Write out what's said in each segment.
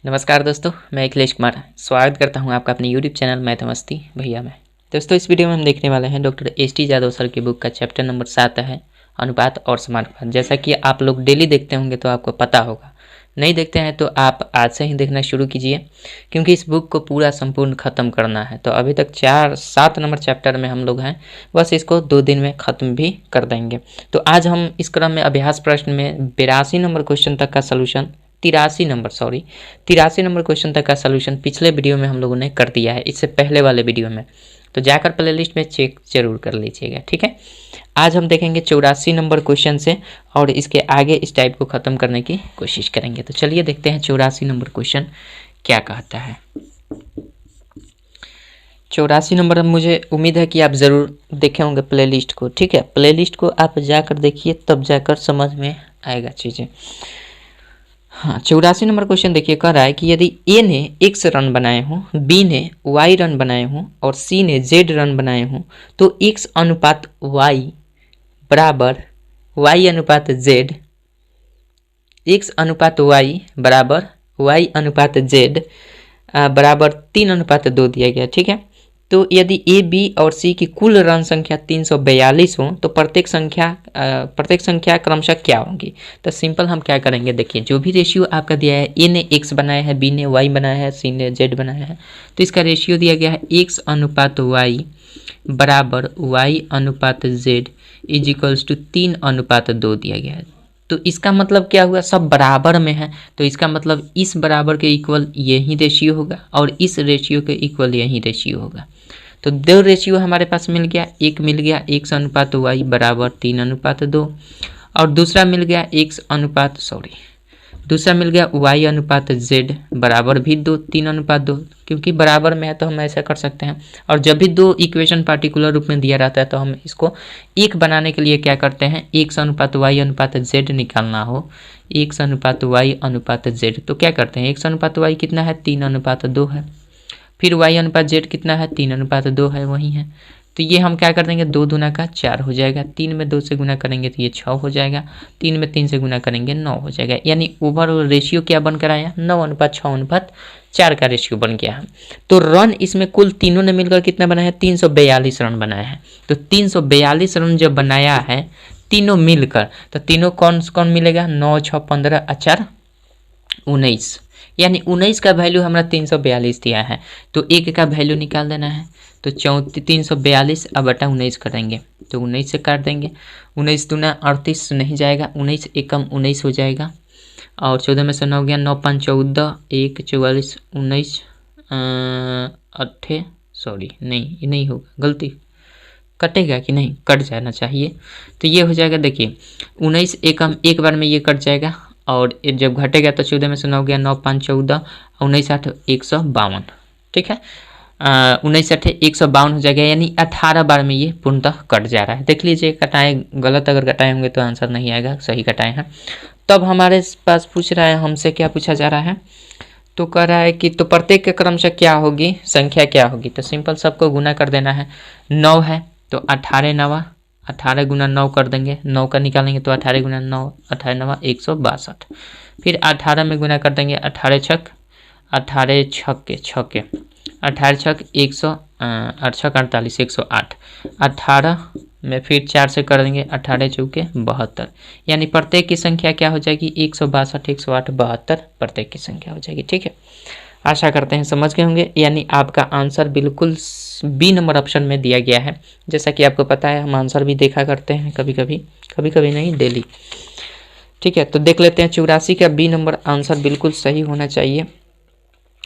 नमस्कार दोस्तों, मैं अखिलेश कुमार स्वागत करता हूं आपका अपने यूट्यूब चैनल मैथमस्ती भैया में। दोस्तों, इस वीडियो में हम देखने वाले हैं डॉक्टर एस.टी. जादव सर की बुक का चैप्टर नंबर 7 है अनुपात और समानुपात। जैसा कि आप लोग डेली देखते होंगे तो आपको पता होगा, नहीं देखते हैं तो आप आज से ही देखना शुरू कीजिए, क्योंकि इस बुक को पूरा संपूर्ण ख़त्म करना है। तो अभी तक 7 नंबर चैप्टर में हम लोग हैं, बस इसको 2 दिन में ख़त्म भी कर देंगे। तो आज हम इस क्रम में अभ्यास प्रश्न में 82 नंबर क्वेश्चन तक का सलूशन 83 नंबर क्वेश्चन तक का सलूशन पिछले वीडियो में हम लोगों ने कर दिया है, इससे पहले वाले वीडियो में। तो जाकर प्लेलिस्ट में चेक जरूर कर लीजिएगा, ठीक है। आज हम देखेंगे 84 नंबर क्वेश्चन से और इसके आगे इस टाइप को ख़त्म करने की कोशिश करेंगे। तो चलिए देखते हैं 84 नंबर क्वेश्चन क्या कहता है। 84 नंबर मुझे उम्मीद है कि आप ज़रूर देखे होंगे प्लेलिस्ट को, ठीक है। प्लेलिस्ट को आप जाकर देखिए, तब जाकर समझ में आएगा चीज़ें। हाँ, 84 नंबर क्वेश्चन देखिए, कह रहा है कि यदि ए ने x रन बनाए हों, बी ने y रन बनाए हों और सी ने z रन बनाए हों, तो x अनुपात y बराबर y अनुपात z, x अनुपात y बराबर y अनुपात z बराबर 3:2 दिया गया, ठीक है। तो यदि ए, बी और सी की कुल रन संख्या 342 हो तो प्रत्येक संख्या क्रमशः क्या होगी। तो सिंपल हम क्या करेंगे, देखिए जो भी रेशियो आपका दिया है, ए ने x बनाया है, बी ने y बनाया है, सी ने z बनाया है, तो इसका रेशियो दिया गया है x अनुपात y बराबर y अनुपात z इज इक्वल्स टू 3:2 दिया गया है। तो इसका मतलब क्या हुआ, सब बराबर में है, तो इसका मतलब इस बराबर के इक्वल यही रेशियो होगा और इस रेशियो के इक्वल यही रेशियो होगा। तो 2 रेशियो हमारे पास मिल गया, एक मिल गया x अनुपात y बराबर 3:2 और दूसरा मिल गया दूसरा मिल गया y अनुपात z बराबर भी 3:2, क्योंकि बराबर में है तो हम ऐसा कर सकते हैं। और जब भी 2 इक्वेशन पार्टिकुलर रूप में दिया रहता है तो हम इसको एक बनाने के लिए क्या करते हैं, x अनुपात y अनुपात z निकालना हो, x अनुपात y अनुपात z, तो क्या करते हैं, x अनुपात y कितना है, 3:2 है, फिर y अनुपात z कितना है, 3:2 है, वही है। तो ये हम क्या कर देंगे, 2 दूना का 4 हो जाएगा, 3 में 2 से गुना करेंगे तो ये 6 हो जाएगा, 3 में 3 से गुना करेंगे 9 हो जाएगा। यानी ओवरऑल रेशियो क्या बनकर आया, 9:6:4 का रेशियो बन गया है। तो रन इसमें कुल तीनों ने मिलकर कितना बनाया है, 342 रन बनाया है। तो 342 रन जब बनाया है तीनों मिलकर, तो तीनों कौन कौन मिलेगा, 9, 6, 15, 4, 19, यानी 19 का वैल्यू हमारा 342 दिया है, तो एक का वैल्यू निकाल देना है। तो 342 अब बटा 19 करेंगे तो 19 से काट देंगे, 19 दूना 38 नहीं जाएगा, 19 एकम 19 हो जाएगा और 14 में से 9 गया, 9 5 14, 1 44, 19 नहीं ये नहीं होगा, गलती, कटेगा कि नहीं, कट जाना चाहिए। तो ये हो जाएगा, देखिए 19 एकम एक बार में ये कट जाएगा और जब घटेगा तो 14 में से 9 गया, 9 5 14, 19 8 152, ठीक है। 19 8 152 हो जाएगा, यानी 18 बार में ये पूर्णतः कट जा रहा है। देख लीजिए, कटाए गलत अगर कटाए होंगे तो आंसर नहीं आएगा, सही कटाए हैं। तब हमारे पास पूछ रहा है, हमसे क्या पूछा जा रहा है, तो कह रहा है कि तो प्रत्येक के क्रमशः क्या होगी, संख्या क्या होगी। तो सिंपल सबको गुना कर देना है, 9 है तो 18 गुना 9 कर देंगे, 9 का निकालेंगे तो 18 गुना 9, 18 9 162, फिर 18 में गुना कर देंगे, 18 छक 18 48, 108, 18 में फिर 4 से कर देंगे, 18 चौके 72, यानी प्रत्येक की संख्या क्या हो जाएगी, 162, 108, 72 प्रत्येक की संख्या हो जाएगी, ठीक है। आशा करते हैं समझ गए होंगे, यानी आपका आंसर बिल्कुल बी नंबर ऑप्शन में दिया गया है। जैसा कि आपको पता है हम आंसर भी देखा करते हैं कभी कभी नहीं, डेली, ठीक है। तो देख लेते हैं 84 का बी नंबर आंसर बिल्कुल सही होना चाहिए,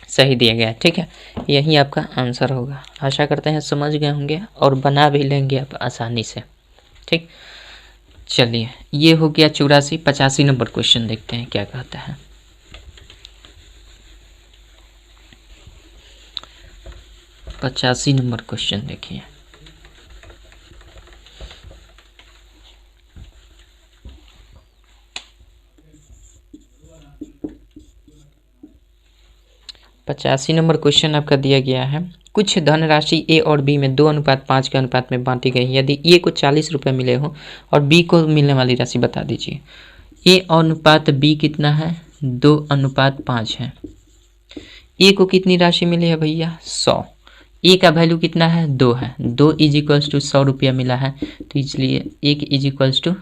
सही दिया गया है, ठीक है। यही आपका आंसर होगा। आशा करते हैं समझ गए होंगे और बना भी लेंगे आप आसानी से, ठीक। चलिए, ये हो गया 84। 85 नंबर क्वेश्चन देखते हैं क्या कहता है। 85 नंबर क्वेश्चन देखिए, पचासी नंबर क्वेश्चन आपका दिया गया है, कुछ धनराशि ए और बी में 2:5 के अनुपात में बांटी गई। यदि ए को 40 रुपये मिले हो और बी को मिलने वाली राशि बता दीजिए। ए अनुपात बी कितना है, 2:5 है, ए को कितनी राशि मिली है भैया 100। ए का वैल्यू कितना है 2 है, 2 इज इक्वल्स टू 100 रुपया मिला है, तो इसलिए 1 इज इक्वल्स टू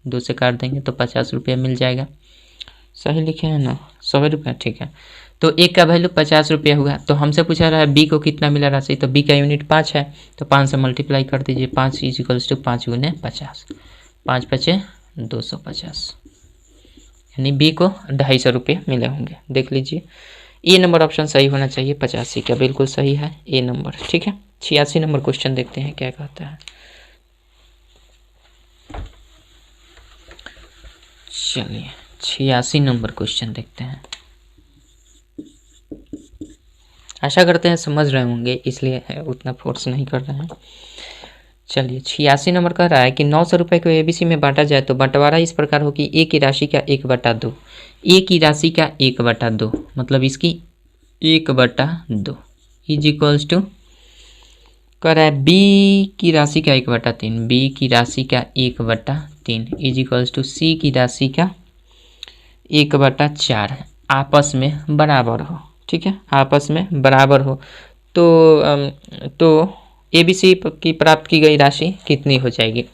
2 से काट देंगे तो 50 रुपया मिल जाएगा। सही लिखे हैं ना, 100 रुपया, ठीक है। तो एक का वैल्यू 50 रुपया हुआ। तो हमसे पूछा रहा है बी को कितना मिला राशि, तो बी का यूनिट 5 है, तो 5 से मल्टीप्लाई कर दीजिए, 5 इज इक्वल्स टू 5 गुने 50, 5 पचे 250, यानी बी को 250 रुपये मिले होंगे। देख लीजिए ए नंबर ऑप्शन सही होना चाहिए, 85 का बिल्कुल सही है ए नंबर, ठीक है। 86 नंबर क्वेश्चन देखते हैं क्या कहता है। चलिए 86 नंबर क्वेश्चन देखते हैं। आशा करते हैं समझ रहे होंगे, इसलिए उतना फोर्स नहीं कर रहे हैं। चलिए 86 नंबर कह रहा है कि 900 रुपये को एबीसी में बांटा जाए तो बंटवारा इस प्रकार हो कि ए की राशि का 1/2, ए की राशि का 1/2 मतलब इसकी 1/2 इज इक्वल्स टू कह रहा है बी की राशि का 1/3, बी की राशि का 1/3 इज इक्वल्स टू सी की राशि का 1/4 आपस में बराबर हो, ठीक है, आपस में बराबर हो। तो एबीसी की प्राप्त की गई राशि कितनी हो जाएगी।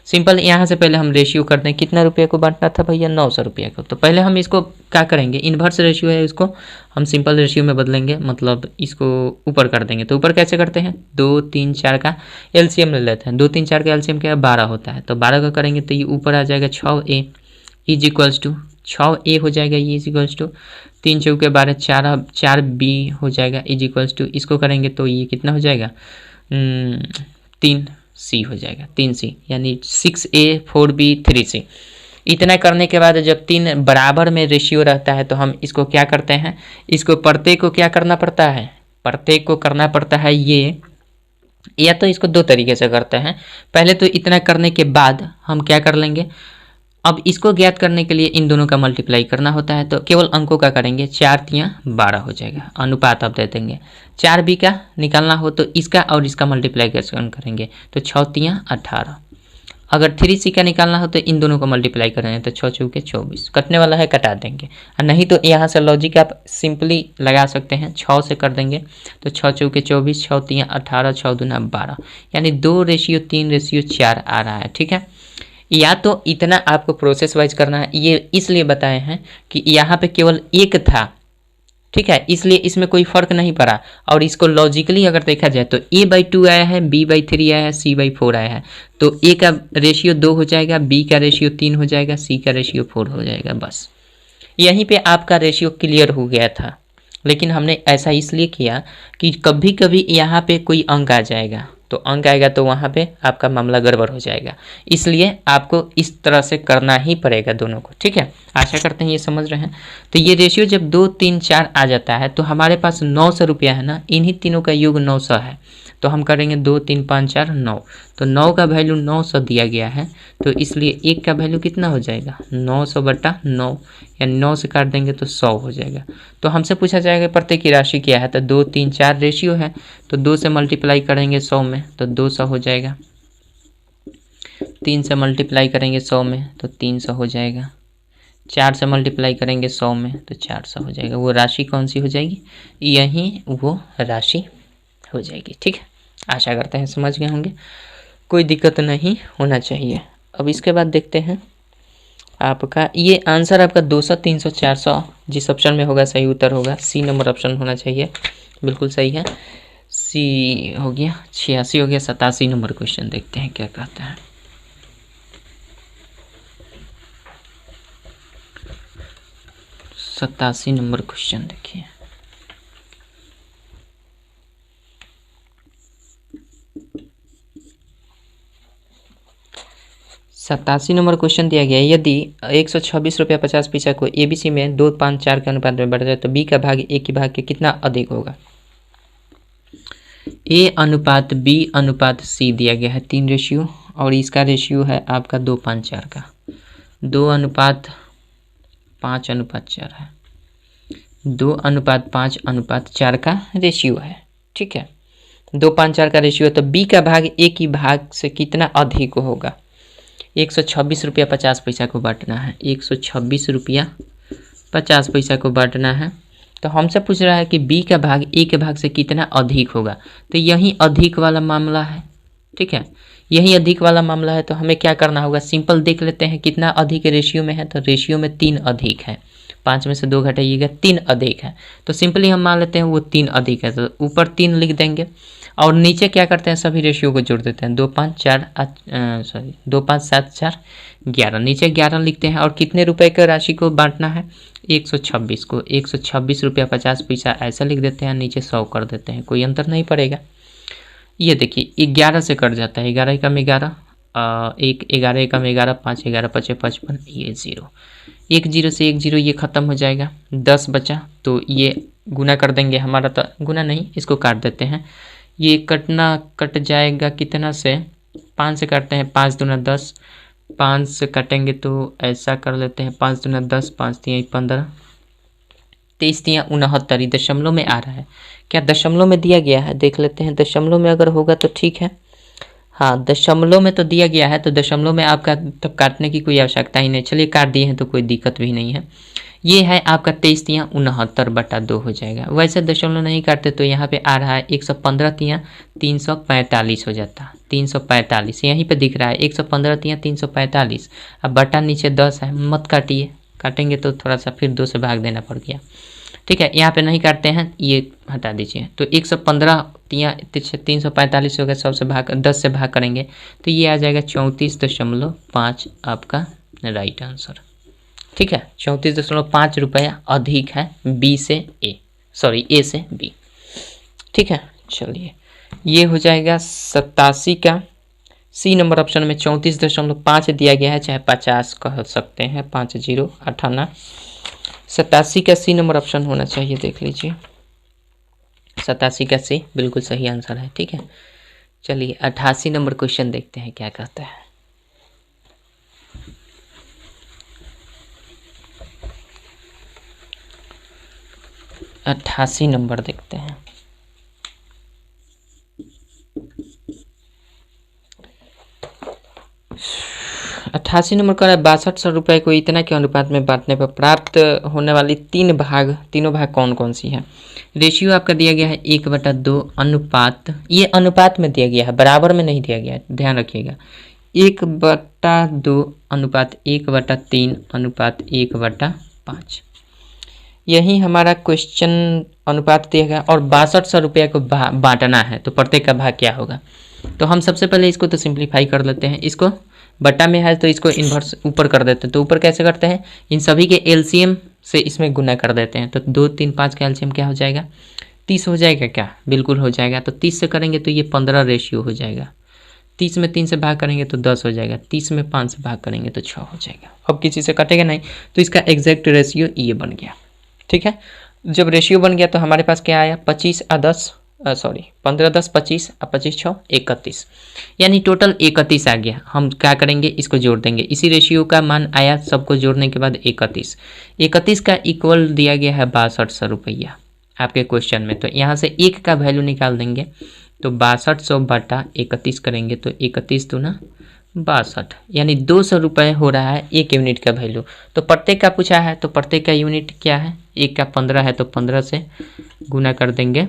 सिंपल यहाँ से पहले हम रेशियो कर दें, कितना रुपये को बांटना था भैया 900 रुपये को। तो पहले हम इसको क्या करेंगे, इन्वर्स रेशियो है, इसको हम सिंपल रेशियो में बदलेंगे, मतलब इसको ऊपर कर देंगे। तो ऊपर कैसे करते हैं, 2 3 4 का एलसीएम ले लेते हैं। 2 3 4 का एलसीएम क्या है 12 होता है, तो 12 का करेंगे तो ये ऊपर आ जाएगा 6a is equals to 6a हो जाएगा, ये इज इक्वल्स टू 3 चौके 12 4b हो जाएगा इज इक्वल्स टू, इसको करेंगे तो ये कितना हो जाएगा 3c हो जाएगा, 3c यानी 6a 4b 3c। इतना करने के बाद जब 3 बराबर में रेशियो रहता है तो हम इसको क्या करते हैं, इसको प्रत्येक को क्या करना पड़ता है, प्रत्येक को करना पड़ता है ये, या तो इसको 2 तरीके से करते हैं। पहले तो इतना करने के बाद हम क्या कर लेंगे, अब इसको ज्ञात करने के लिए इन दोनों का मल्टीप्लाई करना होता है, तो केवल अंकों का करेंगे, 4 तियां 12 हो जाएगा, अनुपात अब दे देंगे। 4b का निकालना हो तो इसका और इसका मल्टीप्लाई करेंगे तो 6 तियां 18। अगर 3c का निकालना हो तो इन दोनों को मल्टीप्लाई करेंगे तो 6 चौके 24, कटने वाला है कटा देंगे, और नहीं तो यहाँ से लॉजिक आप सिंपली लगा सकते हैं, 6 से कर देंगे तो 6 चौके 24, 6 तियां 18, 6 दूना 12, यानी 2:3:4 आ रहा है, ठीक है। या तो इतना आपको प्रोसेस वाइज करना है, ये इसलिए बताए हैं कि यहाँ पे केवल एक था, ठीक है, इसलिए इसमें कोई फर्क नहीं पड़ा। और इसको लॉजिकली अगर देखा जाए तो a/2 आया है, b/3 आया है, c/4 आया है, तो a का रेशियो 2 हो जाएगा, b का रेशियो 3 हो जाएगा, c का रेशियो 4 हो जाएगा। बस यहीं पे आपका रेशियो क्लियर हो गया था। लेकिन हमने ऐसा इसलिए किया कि कभी कभी यहाँ पे कोई अंक आ जाएगा, तो अंक आएगा तो वहाँ पे आपका मामला गड़बड़ हो जाएगा, इसलिए आपको इस तरह से करना ही पड़ेगा दोनों को, ठीक है। आशा करते हैं ये समझ रहे हैं। तो ये रेशियो जब 2 3 4 आ जाता है तो हमारे पास 900 रुपया है ना, इन्हीं तीनों का योग 900 है, तो हम करेंगे 2 3 5 4 9, तो 9 का वैल्यू 900 दिया गया है, तो इसलिए 1 का वैल्यू कितना हो जाएगा 900/9, यानी 9 से काट देंगे तो 100 हो जाएगा। तो हमसे पूछा जाएगा प्रत्येक की राशि क्या है, तो 2 3 4 रेशियो है, तो 2 से मल्टीप्लाई करेंगे 100 में तो 200 हो जाएगा, 3 से मल्टीप्लाई करेंगे 100 में तो 300 हो जाएगा, 4 से मल्टीप्लाई करेंगे 100 में तो 400 हो जाएगा। वो राशि कौन सी हो जाएगी, यही वो राशि हो जाएगी, ठीक है। आशा करते हैं समझ गए होंगे, कोई दिक्कत नहीं होना चाहिए। अब इसके बाद देखते हैं आपका ये आंसर, आपका 200 300 400 जिस ऑप्शन में होगा सही उत्तर होगा सी नंबर ऑप्शन होना चाहिए, बिल्कुल सही है, सी हो गया। 86 हो गया। 87 नंबर क्वेश्चन देखते हैं क्या कहता है। सतासी नंबर क्वेश्चन देखिए। सतासी नंबर क्वेश्चन दिया गया है, यदि 126 रुपया 50 पैसा को एबीसी में 2 5 4 के अनुपात में बढ़ जाए तो बी का भाग ए के भाग के कितना अधिक होगा। ए अनुपात बी अनुपात सी दिया गया है 3 रेशियो, और इसका रेशियो है आपका 2 5 4 का, 2 अनुपात 5 अनुपात 4 है, 2 अनुपात 5 अनुपात 4 का रेशियो है, ठीक है। 2 5 4 का रेशियो है तो बी का भाग ए की भाग से कितना अधिक होगा। 126 रुपया 50 पैसा को बांटना है, 126 रुपया 50 पैसा को बांटना है, तो हमसे पूछ रहा है कि बी का भाग ए के भाग से कितना अधिक होगा, तो यही अधिक वाला मामला है। ठीक है, यही अधिक वाला मामला है। तो हमें क्या करना होगा, सिंपल देख लेते हैं कितना अधिक रेशियो में है। तो रेशियो में 3 अधिक है, 5 में से 2 घटाइएगा, 3 अधिक है। तो सिंपली हम मान लेते हैं वो 3 अधिक है, तो ऊपर 3 लिख देंगे और नीचे क्या करते हैं, सभी रेशियो को जोड़ देते हैं। 2 5 7 4 11, नीचे 11 लिखते हैं। और कितने रुपए के राशि को बांटना है, 126 को। 126 रुपया 50 पैसा ऐसा लिख देते हैं, नीचे 100 कर देते हैं, कोई अंतर नहीं पड़ेगा। ये देखिए 11 से कट जाता है, 11 एकम 11, 1 11 एकम 11, 5 11 5 55, ये 0, 1 0 से 1 0 ये ख़त्म हो जाएगा। 10 बचा, तो ये गुना कर देंगे हमारा, तो गुना नहीं, इसको काट देते हैं। ये कट जाएगा कितना से, 5 से काटते हैं, 5 दूना 10, 5 से काटेंगे तो ऐसा कर लेते हैं, 5 दूना 10, 5 3 15, 23 3 69, दशमलव में आ रहा है। क्या दशमलव में दिया गया है, देख लेते हैं। दशमलव में अगर होगा तो ठीक है, हाँ दशमलव में तो दिया गया है, तो दशमलव में आपका तब काटने की कोई आवश्यकता ही नहीं। चलिए काट दिए हैं तो कोई दिक्कत भी नहीं है। ये है आपका 23 तियाँ 69/2 हो जाएगा। वैसे दशमलव नहीं काटते तो यहाँ पे आ रहा है 115 तियाँ 345 हो जाता, 345 यहीं पे दिख रहा है, 115 तियाँ 345। अब बटा नीचे 10 है, मत काटिए, काटेंगे तो थोड़ा सा फिर 2 से भाग देना पड़ गया। ठीक है, यहाँ पे नहीं काटते हैं, ये हटा दीजिए। तो 115 तियाँ 345 हो गया, 100 से भाग 10 से भाग करेंगे तो ये आ जाएगा 34.5 आपका राइट आंसर। ठीक है, 34.5 रुपया अधिक है बी से ए, सॉरी ए से बी। ठीक है, चलिए ये हो जाएगा 87 का सी नंबर ऑप्शन में 34.5 दिया गया है, चाहे 50 कह सकते हैं, 5058। 87 का सी नंबर ऑप्शन होना चाहिए, देख लीजिए 87 का सी बिल्कुल सही आंसर है। ठीक है, चलिए 88 नंबर क्वेश्चन देखते हैं क्या कहता है। अट्ठासी नंबर देखते हैं। अट्ठासी नंबर का 6200 रुपये को इतना के अनुपात में बांटने पर प्राप्त होने वाली तीनों भाग कौन कौन सी है। रेशियो आपका दिया गया है 1/2 अनुपात, ये अनुपात में दिया गया है, बराबर में नहीं दिया गया है, ध्यान रखिएगा। 1/2 अनुपात 1/3 अनुपात 1/5, यही हमारा क्वेश्चन अनुपात दिया गया। और 6200 रुपये को बांटना है, तो प्रत्येक का भाग क्या होगा। तो हम सबसे पहले इसको तो सिंप्लीफाई कर लेते हैं, इसको बटा में है तो इसको इन्वर्स ऊपर कर देते हैं। तो ऊपर कैसे करते हैं, इन सभी के एलसीएम से इसमें गुना कर देते हैं। तो 2 3 5 का एलसीएम क्या हो जाएगा, 30 हो जाएगा क्या, बिल्कुल हो जाएगा। तो 30 से करेंगे तो ये 15 रेशियो हो जाएगा। 30 में 3 से भाग करेंगे तो 10 हो जाएगा। 30 में 5 से भाग करेंगे तो 6 हो जाएगा। अब किसी से कटेगा नहीं, तो इसका एग्जैक्ट रेशियो ये बन गया। ठीक है, जब रेशियो बन गया तो हमारे पास क्या आया, 15 10 25 और 25 6 31, यानी टोटल 31 आ गया। हम क्या करेंगे, इसको जोड़ देंगे, इसी रेशियो का मान आया, सबको जोड़ने के बाद 31 का इक्वल दिया गया है 6200 रुपया आपके क्वेश्चन में। तो यहाँ से 1 का वैल्यू निकाल देंगे, तो 6200 बटा 31 करेंगे तो 31 दूना 62, यानी 200 रुपये हो रहा है 1 यूनिट का वैल्यू। तो प्रत्येक का पूछा है, तो प्रत्येक का यूनिट क्या है, 1 का 15 है, तो 15 से गुना कर देंगे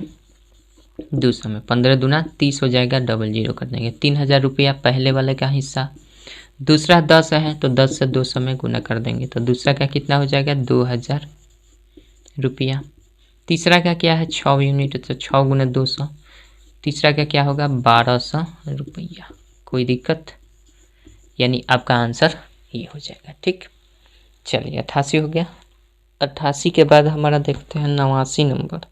200 में, 15 दूना 30 हो जाएगा, 00 कर देंगे। 3000 रुपया पहले वाले का हिस्सा, दूसरा 10 है तो 10 से 200 में गुना कर देंगे, तो दूसरा का कितना हो जाएगा 2000 रुपया। तीसरा का क्या है 6 यूनिट, तो 6 गुना 200, तीसरा का क्या होगा 1200 रुपया। कोई दिक्कत, यानी आपका आंसर ये हो जाएगा। ठीक, चलिए 88 हो गया। 88 के बाद हमारा देखते हैं 89 नंबर।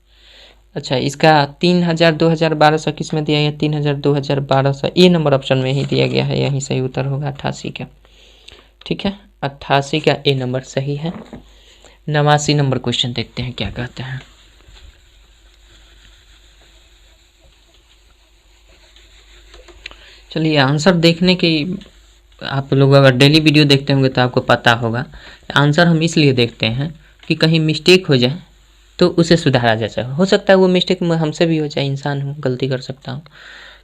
अच्छा, इसका 3000 2000 1200 किस में दिया गया, 3000 2000 1200 ए नंबर ऑप्शन में ही दिया गया है, यही सही उत्तर होगा 88 का। ठीक है, 88 का ए नंबर सही है। 89 नंबर क्वेश्चन देखते हैं क्या कहते हैं। चलिए आंसर देखने की, आप लोग अगर डेली वीडियो देखते होंगे तो आपको पता होगा, आंसर हम इसलिए देखते हैं कि कहीं मिस्टेक हो जाए तो उसे सुधारा जा सके। हो सकता है वो मिस्टेक हमसे भी हो जाए, इंसान हूँ, गलती कर सकता हूँ।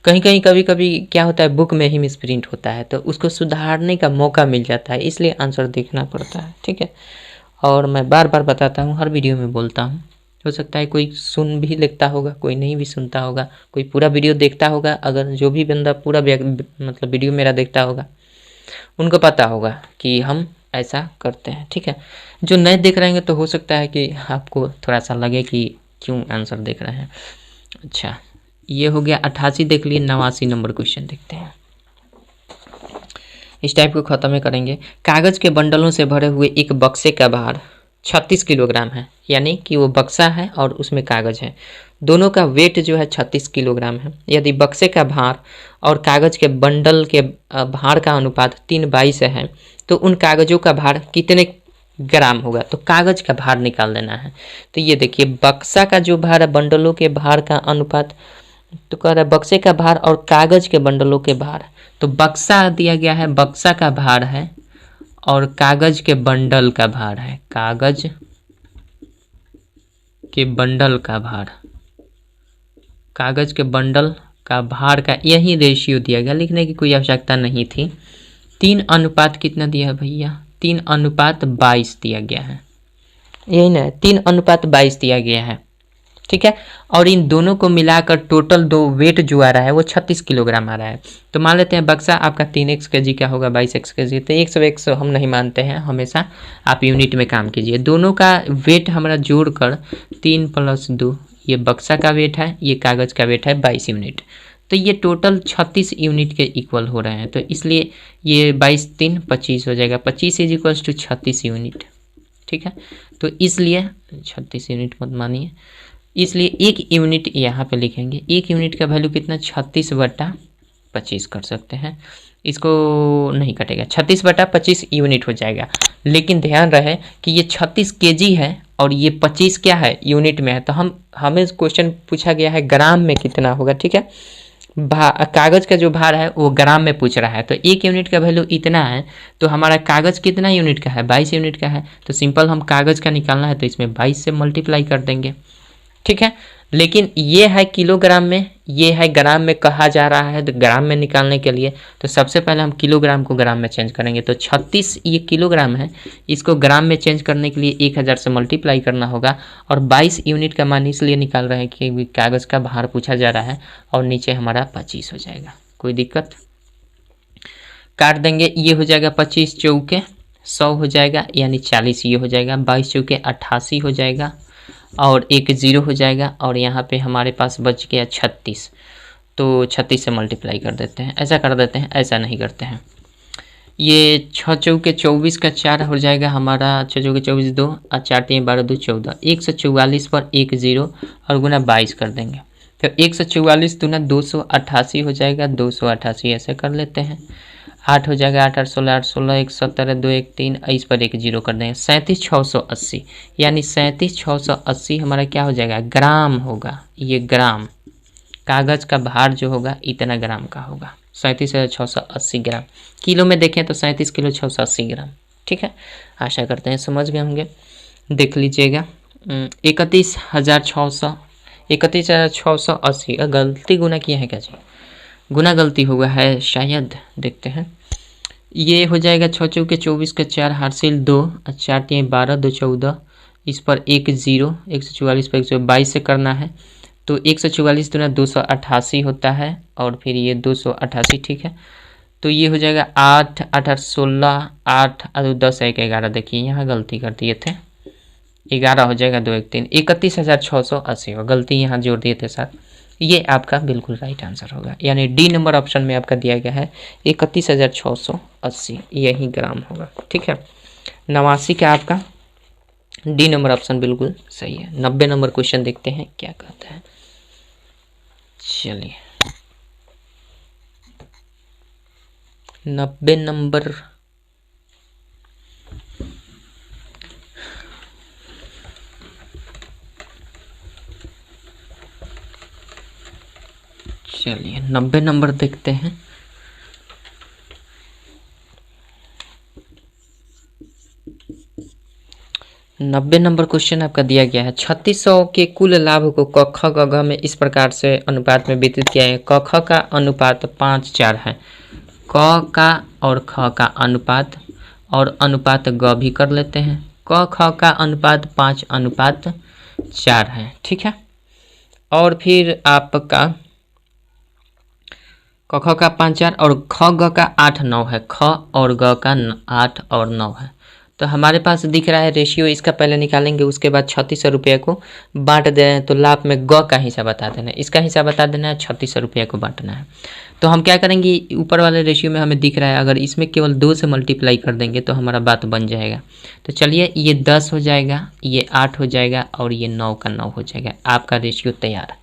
कहीं कभी कभी क्या होता है, बुक में ही मिसप्रिंट होता है, तो उसको सुधारने का मौका मिल जाता है, इसलिए आंसर देखना पड़ता है। ठीक है, और मैं बार बार बताता हूँ, हर वीडियो में बोलता हूँ हो सकता है कोई सुन भी लेता होगा, कोई नहीं भी सुनता होगा, कोई पूरा वीडियो देखता होगा। अगर जो भी बंदा पूरा मतलब वीडियो मेरा देखता होगा उनको पता होगा कि हम ऐसा करते हैं, ठीक है। जो नए देख रहे हैं तो हो सकता है कि आपको थोड़ा सा लगे कि क्यों आंसर देख रहे हैं। अच्छा, ये हो गया 88 देख लिए। 89 नंबर क्वेश्चन देखते हैं। इस टाइप को खत्म करेंगे। कागज के बंडलों से भरे हुए एक बक्से का भार 36 किलोग्राम है, यानी कि वो बक्सा है और उसमें कागज है, दोनों का वेट जो है 36 किलोग्राम है। यदि बक्से का भार और कागज के बंडल के भार का अनुपात 3:22 है तो उन कागजों का भार कितने ग्राम होगा। तो कागज का भार निकाल देना है। तो ये देखिए, बक्सा का जो भार है, बंडलों के भार का अनुपात, तो कह रहा है बक्से का भार और कागज के बंडलों के भार। तो बक्सा दिया गया है, बक्सा का भार है और कागज के बंडल का भार है, कागज के बंडल का भार, कागज के बंडल का भार का यही रेशियो दिया गया, लिखने की कोई आवश्यकता नहीं थी। 3 अनुपात कितना दिया है भैया, 3:22 दिया गया है, यही ना, 3:22 दिया गया है, ठीक है। और इन दोनों को मिलाकर टोटल दो वेट जो आ रहा है वो 36 किलोग्राम आ रहा है। तो मान लेते हैं बक्सा आपका 3x kg का होगा, 22x kg, तो 100 हम नहीं मानते हैं, हमेशा आप यूनिट में काम कीजिए। दोनों का वेट हमारा जोड़कर 3 + 2, ये बक्सा का वेट है, ये कागज का वेट है 22 यूनिट, तो ये टोटल 36 यूनिट के इक्वल हो रहे हैं। तो इसलिए ये 22 3 25 हो जाएगा, 25 = 36 यूनिट, ठीक है। तो इसलिए 36 यूनिट मत मानिए, इसलिए 1 यूनिट यहाँ पे लिखेंगे। 1 यूनिट का वैल्यू कितना, 36/25 कर सकते हैं, इसको नहीं कटेगा, 36/25 यूनिट हो जाएगा। लेकिन ध्यान रहे कि ये 36 kg है और ये 25 क्या है, यूनिट में है। तो हमें क्वेश्चन पूछा गया है ग्राम में कितना होगा, ठीक है। कागज का जो भार है वो ग्राम में पूछ रहा है, तो 1 यूनिट का वैल्यू इतना है, तो हमारा कागज कितना यूनिट का है, 22 यूनिट का है। तो सिंपल हम कागज का निकालना है तो इसमें 22 से मल्टीप्लाई कर देंगे, ठीक है। लेकिन ये है किलोग्राम में, ये है ग्राम में कहा जा रहा है, तो ग्राम में निकालने के लिए तो सबसे पहले हम किलोग्राम को ग्राम में चेंज करेंगे। तो 36 ये किलोग्राम है, इसको ग्राम में चेंज करने के लिए 1000 से मल्टीप्लाई करना होगा। और 22 यूनिट का मान इसलिए निकाल रहे हैं कि कागज का भार पूछा जा रहा है, और नीचे हमारा 25 हो जाएगा, कोई दिक्कत। काट देंगे, ये हो जाएगा 25 चौके 100 हो जाएगा, यानी 40 ये हो जाएगा, 22 चौके 88 हो जाएगा, और एक 0 हो जाएगा, और यहाँ पे हमारे पास बच गया 36। तो 36 से मल्टीप्लाई कर देते हैं, ऐसा कर देते हैं, ऐसा नहीं करते हैं। ये 6 चौके 24 का 4 हो जाएगा हमारा, 6 चौके 24 2 और 4 3 12 2 14, 144 पर एक 0 और गुना 22 कर देंगे। तो 144 दूना 288 हो जाएगा, 288 ऐसे कर लेते हैं। 8 हो जाएगा, 8 8 16 8 16 1 17 2 1 3, इस पर एक 0 कर देंगे, 37,680, यानी 37,680 हमारा क्या हो जाएगा, ग्राम होगा। ये ग्राम, कागज का भार जो होगा इतना ग्राम का होगा, 37,680 ग्राम। किलो में देखें तो 37 किलो 680 ग्राम, ठीक है। आशा करते हैं समझ गए होंगे। देख लीजिएगा 31,680, गलती गुना किया है क्या जी, गुना गलती हुआ है शायद, देखते हैं। ये हो जाएगा 6 चौके 24 का 4 हासिल 2 और 4 3 12 2 14, इस पर एक 0, 144 पर 122 से करना है, तो 144 दूना 288 होता है, और फिर ये 288, ठीक है। तो ये हो जाएगा 8 8 8 16 8 और 10 1 11, देखिए यहाँ गलती कर दिए थे, 11 हो जाएगा 2 1 3, 31,680 होगा, गलती यहाँ जोड़ दिए थे सर। ये आपका बिल्कुल राइट आंसर होगा, यानी डी नंबर ऑप्शन में आपका दिया गया है 31,680, यही ग्राम होगा, ठीक है। 89 का आपका डी नंबर ऑप्शन बिल्कुल सही है। 90 नंबर क्वेश्चन देखते हैं क्या कहता है। चलिए 90 नंबर, चलिए 90 नंबर देखते हैं। नब्बे नंबर क्वेश्चन आपका दिया गया है 3600 के कुल लाभ को क ख ग घ में इस प्रकार से अनुपात में वितरित किया है। क ख का अनुपात 5:4 है, क का और ख का अनुपात, और अनुपात ग भी कर लेते हैं। क ख का अनुपात 5:4 4 है, ठीक है। और फिर आपका क ख का 5 4 और ख ग का 8 9 है, ख और ग का 8 और 9 है। तो हमारे पास दिख रहा है रेशियो, इसका पहले निकालेंगे, उसके बाद 3600 रुपये को बांट दे रहे हैं। तो लाभ में ग का हिस्सा बता देना है, इसका हिस्सा बता देना है, 3600 रुपये को बांटना है। तो हम क्या करेंगे, ऊपर वाले रेशियो में हमें दिख रहा है, अगर इसमें केवल 2 से मल्टीप्लाई कर देंगे तो हमारा बात बन जाएगा। तो चलिए, ये 10 हो जाएगा, ये 8 हो जाएगा और ये 9 का 9 हो जाएगा। आपका रेशियो तैयार,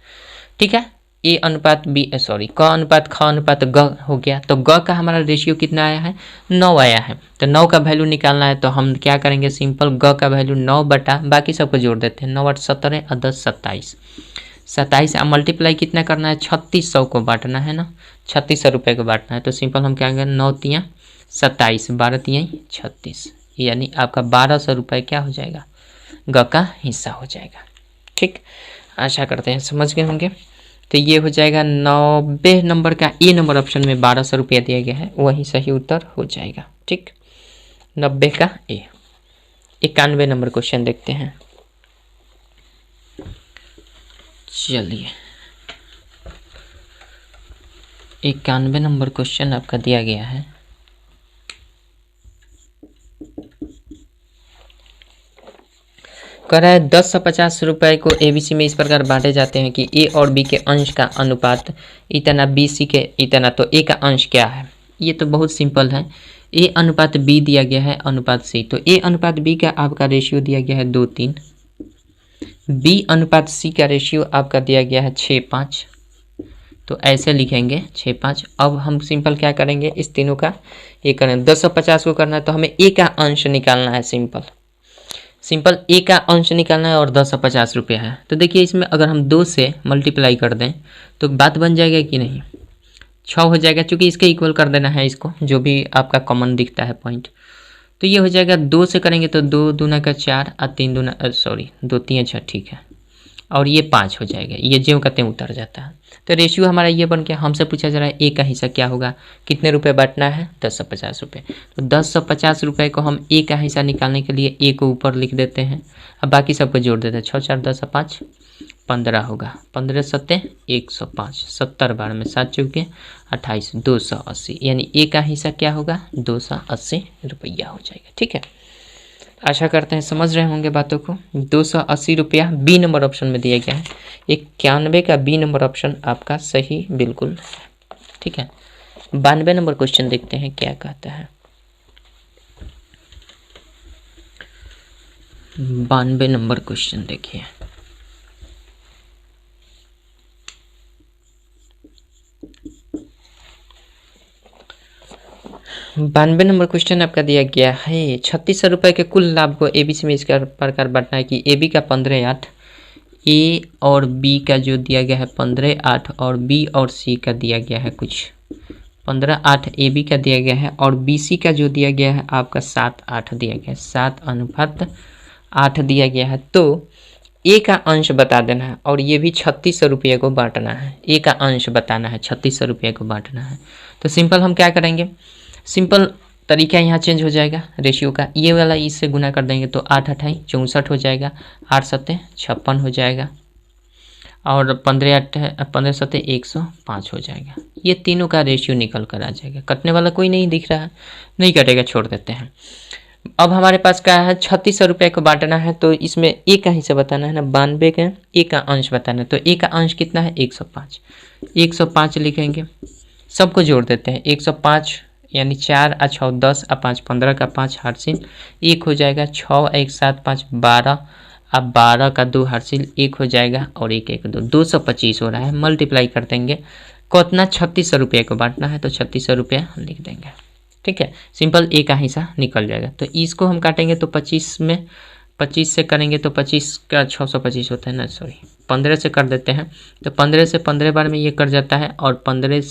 ठीक है। ए अनुपात बी, सॉरी, क अनुपात ख अनुपात ग हो गया। तो ग का हमारा रेशियो कितना आया है, 9 आया है। तो 9 का वैल्यू निकालना है, तो हम क्या करेंगे, सिंपल ग का वैल्यू 9 बटा बाकी सबको जोड़ देते हैं, 9 8 17 और 10 27, 27 मल्टीप्लाई कितना करना है, 3600 को बांटना है ना, 3600 रुपये को बांटना है। तो सिंपल हम क्या करेंगे, 9 तियाँ 27, 12 तियाँ 36, यानी आपका 1200 रुपये क्या हो जाएगा, ग का हिस्सा हो जाएगा। ठीक, आशा करते हैं समझ गए होंगे। तो ये हो जाएगा 90 नंबर का ए नंबर ऑप्शन में 1200 रुपया दिया गया है, वही सही उत्तर हो जाएगा। ठीक, 90 का ए। 91 नंबर क्वेश्चन देखते हैं। चलिए, 91 नंबर क्वेश्चन आपका दिया गया है। कह रहा है 10 से 50 रुपये को एबीसी में इस प्रकार बांटे जाते हैं कि ए और बी के अंश का अनुपात इतना, बी सी के इतना, तो ए का अंश क्या है। ये तो बहुत सिंपल है, ए अनुपात बी दिया गया है अनुपात सी। तो ए अनुपात बी का आपका रेशियो दिया गया है 2 3, बी अनुपात सी का रेशियो आपका दिया गया है 6 5। तो ऐसे लिखेंगे 6 5। अब हम सिंपल क्या करेंगे, इस तीनों का ये करें, 10 से 50 को करना है तो हमें ए का अंश निकालना है। सिंपल ए का अंश निकालना है और 10 से 50 रुपया है। तो देखिए, इसमें अगर हम 2 से मल्टीप्लाई कर दें तो बात बन जाएगा कि नहीं, 6 हो जाएगा, क्योंकि इसके इक्वल कर देना है इसको, जो भी आपका कॉमन दिखता है पॉइंट। तो ये हो जाएगा, 2 से करेंगे तो 2 दूना का 4 और 3 दूना, सॉरी 2 3 6, ठीक है, और ये 5 हो जाएगा, ये ज्यों का त्यों उतर जाता है। तो रेशियो हमारा ये बन गया। हमसे पूछा जा रहा है ए का हिस्सा क्या होगा, कितने रुपए बांटना है, 10 से 50 रुपये। तो 10 से 50 रुपये को हम ए का हिस्सा निकालने के लिए ए को ऊपर लिख देते हैं, अब बाकी सबको जोड़ देते हैं, 6 4 10 5 15 होगा, 15 7 105, 70 बार में 7 चौके 28, 280, यानी ए का हिस्सा क्या होगा, 280 रुपया हो जाएगा। ठीक है, आशा करते हैं समझ रहे होंगे बातों को। 280 रुपया बी नंबर ऑप्शन में दिया गया है। 91 का बी नंबर ऑप्शन आपका सही बिल्कुल है। ठीक है, 92 नंबर क्वेश्चन देखते हैं क्या कहता है। 92 नंबर क्वेश्चन देखिए, बानवे नंबर क्वेश्चन आपका दिया गया है। 3600 रुपये के कुल लाभ को एबीसी में इस प्रकार बांटना है कि ए बी का 15 8, ए और बी का जो दिया गया है 15 8, और बी और सी का दिया गया है कुछ 15 8 ए बी का दिया गया है, और बी सी का जो दिया गया है आपका 7 8 दिया गया है, 7 अनुपात 8 दिया गया है। तो ए का अंश बता देना है, और ये भी 3600 रुपये को बांटना है। ए का अंश बताना है, 3600 रुपये को बांटना है। तो सिंपल हम क्या करेंगे, सिंपल तरीका यहाँ चेंज हो जाएगा रेशियो का, ये वाला इससे गुना कर देंगे तो 8 8 64 हो जाएगा, 8 7 56 हो जाएगा, और 15 8 15 7 105 हो जाएगा। ये तीनों का रेशियो निकल कर आ जाएगा। कटने वाला कोई नहीं दिख रहा है, नहीं कटेगा, छोड़ देते हैं। अब हमारे पास क्या है, 3600 रुपये को बांटना है, तो इसमें ए का हिस्सा बताना है ना, 92 के ए का अंश बताना है। तो ए का अंश कितना है, 105, 105 लिखेंगे, सबको जोड़ देते हैं, 105 यानी 4 और 6 10 और 5 15 का 5 हार्सिल 1 हो जाएगा, 6 1 7 5 12, अब 12 का 2 हार्सिल 1 हो जाएगा, और 1 1 2 225 हो रहा है। मल्टीप्लाई कर देंगे, कितना 3600 रुपये को बांटना है, तो 3600 रुपया लिख देंगे। ठीक है, सिंपल ए का हिस्सा निकल जाएगा। तो इसको हम काटेंगे तो 25 में 25 से करेंगे तो 25 का 625 होता है ना, सॉरी 15 से कर देते हैं, तो 15 से 15 बार में ये कर जाता है, और 15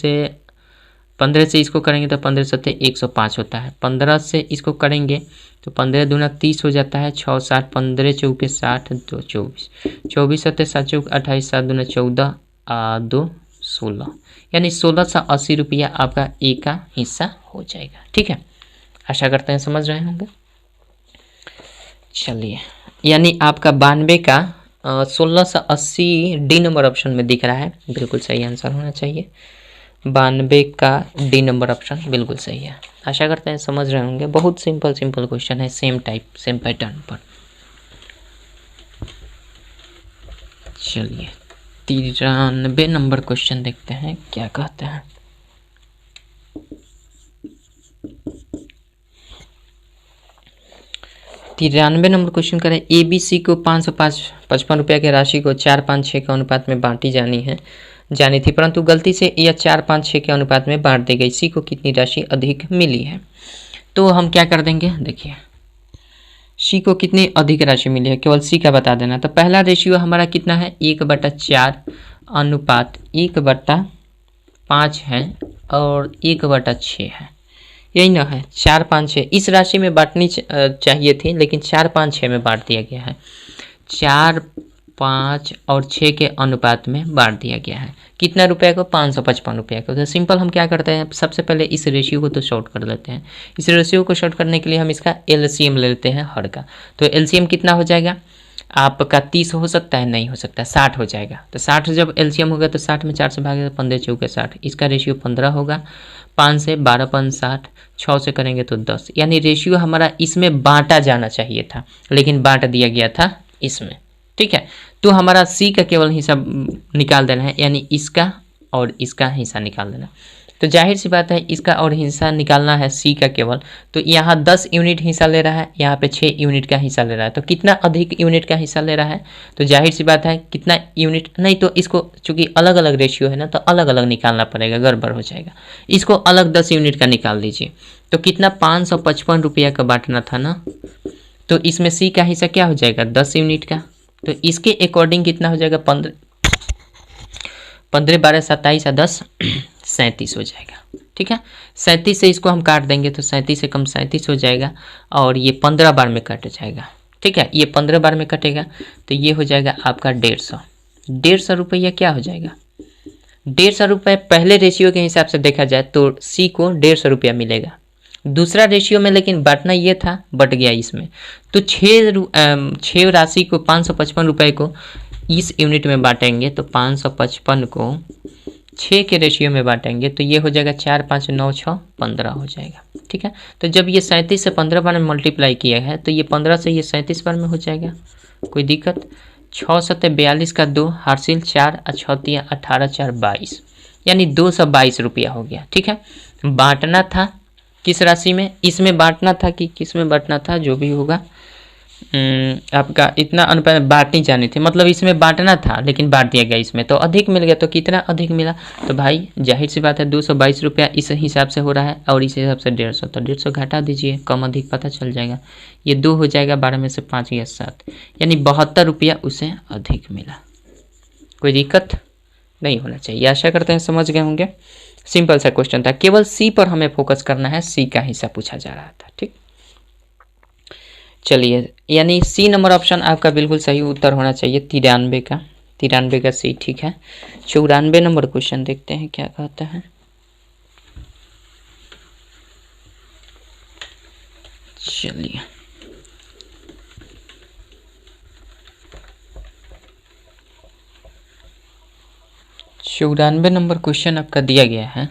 से इसको करेंगे तो 15 7 105 होता है। 15 से इसको करेंगे तो 15 दूना 30 हो जाता है, 6 7 15 चौके 60 2 24, 24 7 7 चौक 28, 7 दूना 14 2 16, यानी 1680 रुपया आपका ए का हिस्सा हो जाएगा। ठीक है, आशा करते हैं समझ रहे होंगे। चलिए, यानी आपका 92 का 1680 डी नंबर ऑप्शन में दिख रहा है, बिल्कुल सही आंसर होना चाहिए। 92 का डी नंबर ऑप्शन बिल्कुल सही है। आशा करते हैं समझ रहे होंगे, बहुत सिंपल सिंपल क्वेश्चन है, सेम टाइप सेम पैटर्न पर। चलिए 93 नंबर क्वेश्चन देखते हैं क्या कहते हैं। तिरानवे नंबर क्वेश्चन करें। ABC को 555 रुपये की राशि को 4-5-6 के अनुपात में बांटी जानी थी, परंतु गलती से यह 4-5-6 के अनुपात में बांट दी गई। C को कितनी राशि अधिक मिली है? तो हम क्या कर देंगे, देखिए C को कितनी अधिक राशि मिली है, केवल C का बता देना। तो पहला रेशियो हमारा कितना है, 1/4 अनुपात 1/5 है और 1/6 है, यही ना है। 4-5-6 इस राशि में बांटनी चाहिए थी, लेकिन 4-5-6 में बांट दिया गया है। 4, 5 और 6 के अनुपात में बांट दिया गया है। कितना रुपए को, 555 रुपये को। तो सिंपल हम क्या करते हैं, सबसे पहले इस रेशियो को तो शॉर्ट कर लेते हैं। इस रेशियो को शॉर्ट करने के लिए हम इसका LCM ले लेते हैं हर का। तो LCM कितना हो जाएगा आपका, 30 हो सकता है, नहीं हो सकता, 60 हो जाएगा। तो 60 जब LCM होगा तो 60 में 4 से भागेगा, 15 चौके 60। इसका रेशियो 15 होगा। 5 से 12 5 60, 6 से करेंगे तो 10। यानी रेशियो हमारा इसमें बांटा जाना चाहिए था, लेकिन बांट दिया गया था इसमें। ठीक है, तो हमारा C का केवल हिस्सा निकाल देना है, यानी इसका और इसका हिस्सा निकाल देना। तो जाहिर सी बात है इसका और हिस्सा निकालना है C का केवल। तो यहाँ 10 यूनिट हिस्सा ले रहा है, यहाँ पे 6 यूनिट का हिस्सा ले रहा है। तो कितना अधिक यूनिट का हिस्सा ले रहा है, तो जाहिर सी बात है कितना यूनिट, नहीं तो इसको चूंकि अलग अलग रेशियो है ना, तो अलग अलग निकालना पड़ेगा, गड़बड़ हो जाएगा। इसको अलग 10 यूनिट का निकाल दीजिए। तो कितना, 555 रुपया का बांटना था ना, तो इसमें C का हिस्सा क्या हो जाएगा, 10 यूनिट का। तो इसके अकॉर्डिंग कितना हो जाएगा, 15 12 27 10 37 हो जाएगा। ठीक है, 37 से इसको हम काट देंगे तो 37 से कम 37 हो जाएगा, और ये 15 बार में कट जाएगा। ठीक है, ये 15 बार में कटेगा तो ये हो जाएगा आपका 150 रुपया। क्या हो जाएगा, 150 रुपये। पहले रेशियो के हिसाब से देखा जाए तो C को 150 रुपया मिलेगा। दूसरा रेशियो में लेकिन बांटना ये था, बट गया इसमें। तो 6 राशि को 555 रुपये को इस यूनिट में बांटेंगे, तो 555 को 6 के रेशियो में बांटेंगे तो ये हो जाएगा 4 5 9 6 15 हो जाएगा। ठीक है, तो जब ये 37 से 15 बार में मल्टीप्लाई किया है तो ये 15 से ये 37 बार में हो जाएगा, कोई दिक्कत। 6 7 42 का 2 हासिल 4 6 3 18 4 22, यानी 222 रुपया हो गया। ठीक है, बांटना था किस राशि में, इसमें बांटना था कि किस में बांटना था, जो भी होगा आपका इतना अनुपात बांटनी जानी थी, मतलब इसमें बांटना था लेकिन बांट दिया गया इसमें, तो अधिक मिल गया। तो कितना अधिक मिला, तो भाई जाहिर सी बात है 222 रुपया इस हिसाब से हो रहा है, और इस हिसाब से 150, तो 150 घटा दीजिए, कम अधिक पता चल जाएगा। ये 2 हो जाएगा, 12 में से 5 गया 7, यानी 72 रुपया उसे अधिक मिला। कोई दिक्कत नहीं होना चाहिए। आशा करते हैं समझ गए होंगे। सिंपल सा क्वेश्चन था, केवल C पर हमें फोकस करना है, C का हिस्सा पूछा जा रहा था। ठीक, चलिए, यानी C नंबर ऑप्शन आपका बिल्कुल सही उत्तर होना चाहिए, 93 का C। ठीक है, 94 नंबर क्वेश्चन देखते हैं क्या कहता है। चलिए, चौरानवे नंबर क्वेश्चन आपका दिया गया है।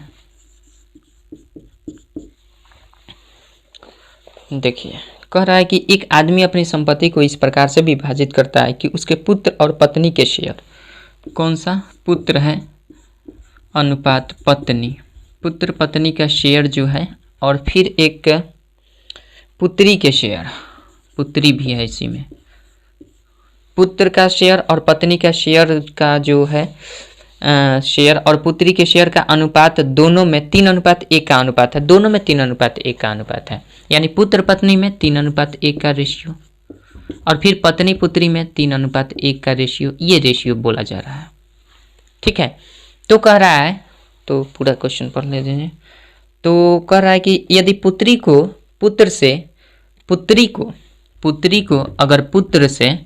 देखिए, कह रहा है कि एक आदमी अपनी संपत्ति को इस प्रकार से विभाजित करता है कि उसके पुत्र और पत्नी के शेयर, कौन सा पुत्र है अनुपात पत्नी, पुत्र पत्नी का शेयर जो है, और फिर एक पुत्री के शेयर, पुत्री भी है इसी में, पुत्र का शेयर और पत्नी का शेयर का जो है शेयर और पुत्री के शेयर का अनुपात दोनों में 3:1 का अनुपात है, दोनों में 3:1 का अनुपात है, यानी पुत्र पत्नी में 3:1 का रेशियो, और फिर पत्नी पुत्री में 3:1 का रेशियो, ये रेशियो बोला जा रहा है। ठीक है, तो कह रहा है, तो पूरा क्वेश्चन पढ़ ले दीजिए। तो कह रहा है कि यदि पुत्री को अगर पुत्र से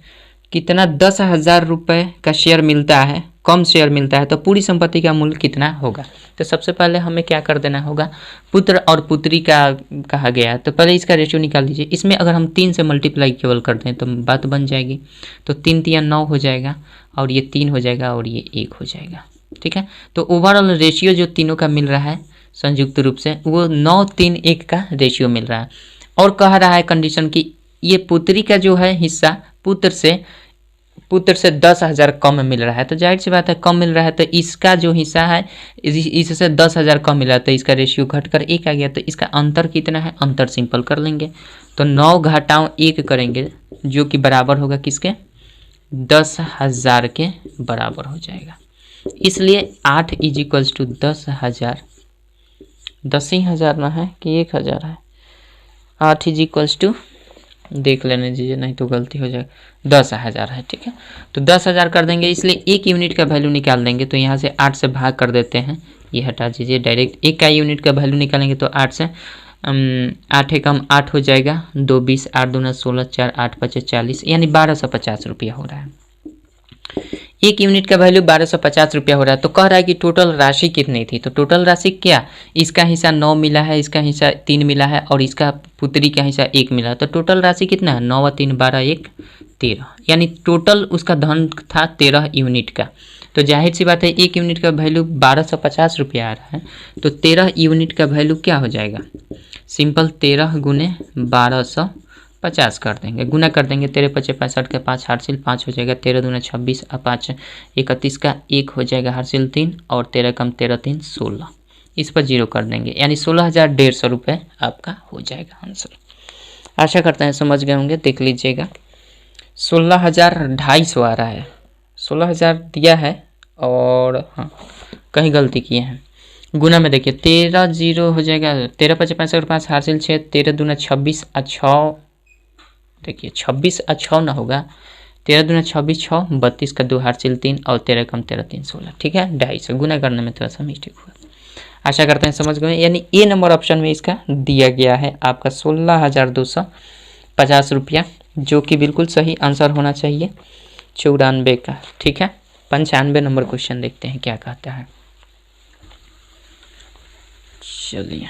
कितना 10,000 रुपये का शेयर मिलता है, कम शेयर मिलता है, तो पूरी संपत्ति का मूल्य कितना होगा। तो सबसे पहले हमें क्या कर देना होगा, पुत्र और पुत्री का कहा गया है, तो पहले इसका रेशियो निकाल लीजिए। इसमें अगर हम 3 से मल्टीप्लाई केवल कर दें तो बात बन जाएगी। तो 3 3 9 हो जाएगा, और ये 3 हो जाएगा, और ये 1 हो जाएगा। ठीक है, तो ओवरऑल रेशियो जो तीनों का मिल रहा है संयुक्त रूप से, वो 9 3 1 का रेशियो मिल रहा है। और कह रहा है कंडीशन कि ये पुत्री का जो है हिस्सा पुत्र से 10,000 कम मिल रहा है। तो जाहिर सी बात है कम मिल रहा है, तो इसका जो हिस्सा है इससे 10,000 कम मिला, तो इसका रेशियो घटकर 1 आ गया। तो इसका अंतर कितना है, अंतर सिंपल कर लेंगे। तो 9 घटाओ 1 करेंगे, जो कि बराबर होगा किसके, 10,000 के बराबर हो जाएगा। इसलिए 8 = 10,000, 10,000 ना है कि 1,000 है। 8 = देख लेने दीजिए, नहीं तो गलती हो जाएगा, 10,000 है। ठीक है, तो 10,000 कर देंगे, इसलिए 1 यूनिट का वैल्यू निकाल देंगे। तो यहाँ से 8 से भाग कर देते हैं, ये हटा दीजिए, डायरेक्ट 1 का यूनिट का वैल्यू निकालेंगे। तो 8 से 8 एकम 8 हो जाएगा, 2 20, 8 दूना 16, 4 8 5 40, यानी 1250 रुपया हो रहा है। 1 यूनिट का वैल्यू 1250 रुपया हो रहा है। तो कह रहा है कि टोटल राशि कितनी थी। तो टोटल राशि क्या, इसका हिस्सा 9 मिला है, इसका हिस्सा 3 मिला है, और इसका पुत्री का हिस्सा 1 मिला। तो टोटल राशि कितना है, 9 व 3 12, 1 13, यानी टोटल उसका धन था 13 यूनिट का। तो जाहिर सी बात है 1 यूनिट का वैल्यू 1250 रुपया आ रहा है, तो 13 यूनिट का वैल्यू क्या हो जाएगा, सिंपल 13 गुने 1250 कर देंगे, गुना कर देंगे। 13 5 65 का 5 हार्सिल 5 हो जाएगा, 13 दूना 26 और 5 31 का 1 हो जाएगा, हार्सिल 3, और 13 कम 13 3 16, इस पर 0 कर देंगे, यानी 16,150 रुपये आपका हो जाएगा आंसर। आशा करते हैं समझ गए होंगे। देख लीजिएगा 16,250 आ रहा है, 16,000 दिया है, और हाँ कहीं गलती किए हैं, गुना में देखिए 13 0 हो जाएगा, 13 5 65 5 हासिल 6, 13 दूना 26 और 6, देखिए 26 और 6 ना होगा, 13 दूना 26 6 32 का 2 हासिल 3, और 13 कम 13 3 16। ठीक है, 250 गुना करने में थोड़ा सा मिस्टेक हुआ। आशा करते हैं समझ गए, यानी ए नंबर ऑप्शन में इसका दिया गया है आपका 16,250 रुपया, जो कि बिल्कुल सही आंसर होना चाहिए 94 का। ठीक है, 95 नंबर क्वेश्चन देखते हैं क्या कहता है। चलिए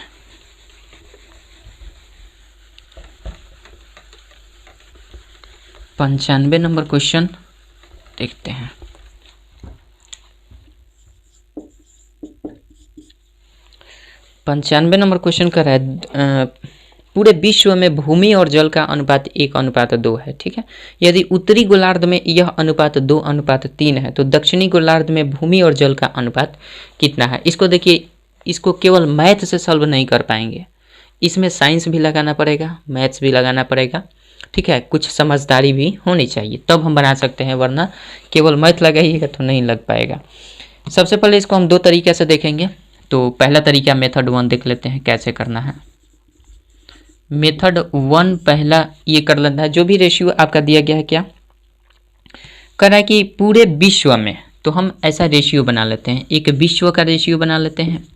95 नंबर क्वेश्चन देखते हैं। पंचानवे नंबर क्वेश्चन कर रहा है पूरे विश्व में भूमि और जल का अनुपात 1:2 है। ठीक है, यदि उत्तरी गोलार्ध में यह अनुपात 2:3 है, तो दक्षिणी गोलार्ध में भूमि और जल का अनुपात कितना है। इसको देखिए, इसको केवल मैथ से सॉल्व नहीं कर पाएंगे, इसमें साइंस भी लगाना पड़ेगा, मैथ्स भी लगाना पड़ेगा। ठीक है, कुछ समझदारी भी होनी चाहिए, तब हम बना सकते हैं, वरना केवल मैथ लगाइएगा तो नहीं लग पाएगा। सबसे पहले इसको हम 2 तरीके से देखेंगे। तो पहला तरीका मेथड 1 देख लेते हैं कैसे करना है। मेथड 1 पहला ये कर लेना है, जो भी रेशियो आपका दिया गया है, क्या कर रहा है कि पूरे विश्व में, तो हम ऐसा रेशियो बना लेते हैं, एक विश्व का रेशियो बना लेते हैं।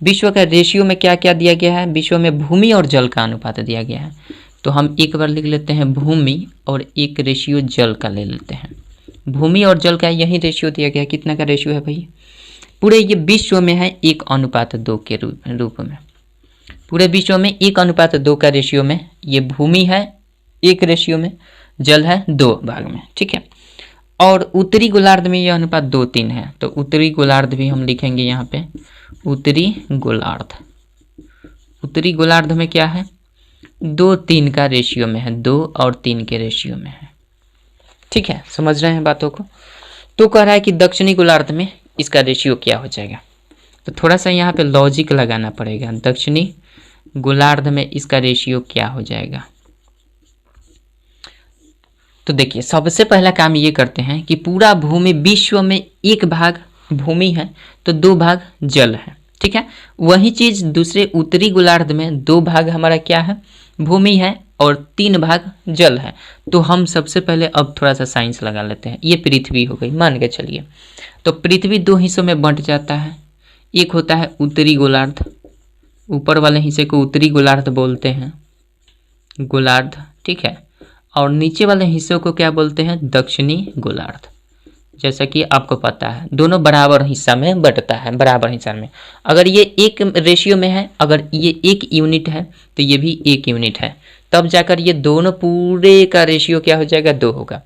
विश्व का रेशियो में क्या क्या दिया गया है, विश्व में भूमि और जल का अनुपात दिया गया है। तो हम एक बार लिख लेते हैं भूमि, और एक रेशियो जल का ले लेते हैं। भूमि और जल का यही रेशियो दिया गया है, कितना का रेशियो है भाई, पूरे ये विश्व में है 1:2 के रूप में, पूरे विश्व में 1:2 का रेशियो में ये भूमि है 1 रेशियो में, जल है 2 भाग में। ठीक है, और उत्तरी गोलार्ध में यह अनुपात 2:3 है। तो उत्तरी गोलार्ध भी हम लिखेंगे यहाँ पे, उत्तरी गोलार्ध, उत्तरी गोलार्ध में क्या है 2:3 का रेशियो में है, 2 और 3 के रेशियो में है। ठीक है, समझ रहे हैं बातों को। तो कह रहा है कि दक्षिणी गोलार्ध में इसका रेशियो क्या हो जाएगा, तो थोड़ा सा यहाँ पे लॉजिक लगाना पड़ेगा। दक्षिणी गोलार्ध में इसका रेशियो क्या हो जाएगा, तो देखिए सबसे पहला काम ये करते हैं कि पूरा भूमि विश्व में 1 भाग भूमि है, तो 2 भाग जल है। ठीक है, वही चीज दूसरे उत्तरी गोलार्ध में 2 भाग हमारा क्या है, भूमि है, और 3 भाग जल है। तो हम सबसे पहले अब थोड़ा सा साइंस लगा लेते हैं। ये पृथ्वी हो गई, मान के चलिए, तो पृथ्वी 2 हिस्सों में बंट जाता है। एक होता है उत्तरी गोलार्ध, ऊपर वाले हिस्से को उत्तरी गोलार्ध बोलते हैं, गोलार्ध। ठीक है, और नीचे वाले हिस्से को क्या बोलते हैं, दक्षिणी गोलार्ध। जैसा कि आपको पता है दोनों बराबर हिस्सा में बंटता है, बराबर हिस्सा में। अगर ये एक रेशियो में है, अगर ये 1 यूनिट है तो ये भी 1 यूनिट है, तब जाकर ये दोनों पूरे का रेशियो क्या हो जाएगा, 2 होगा।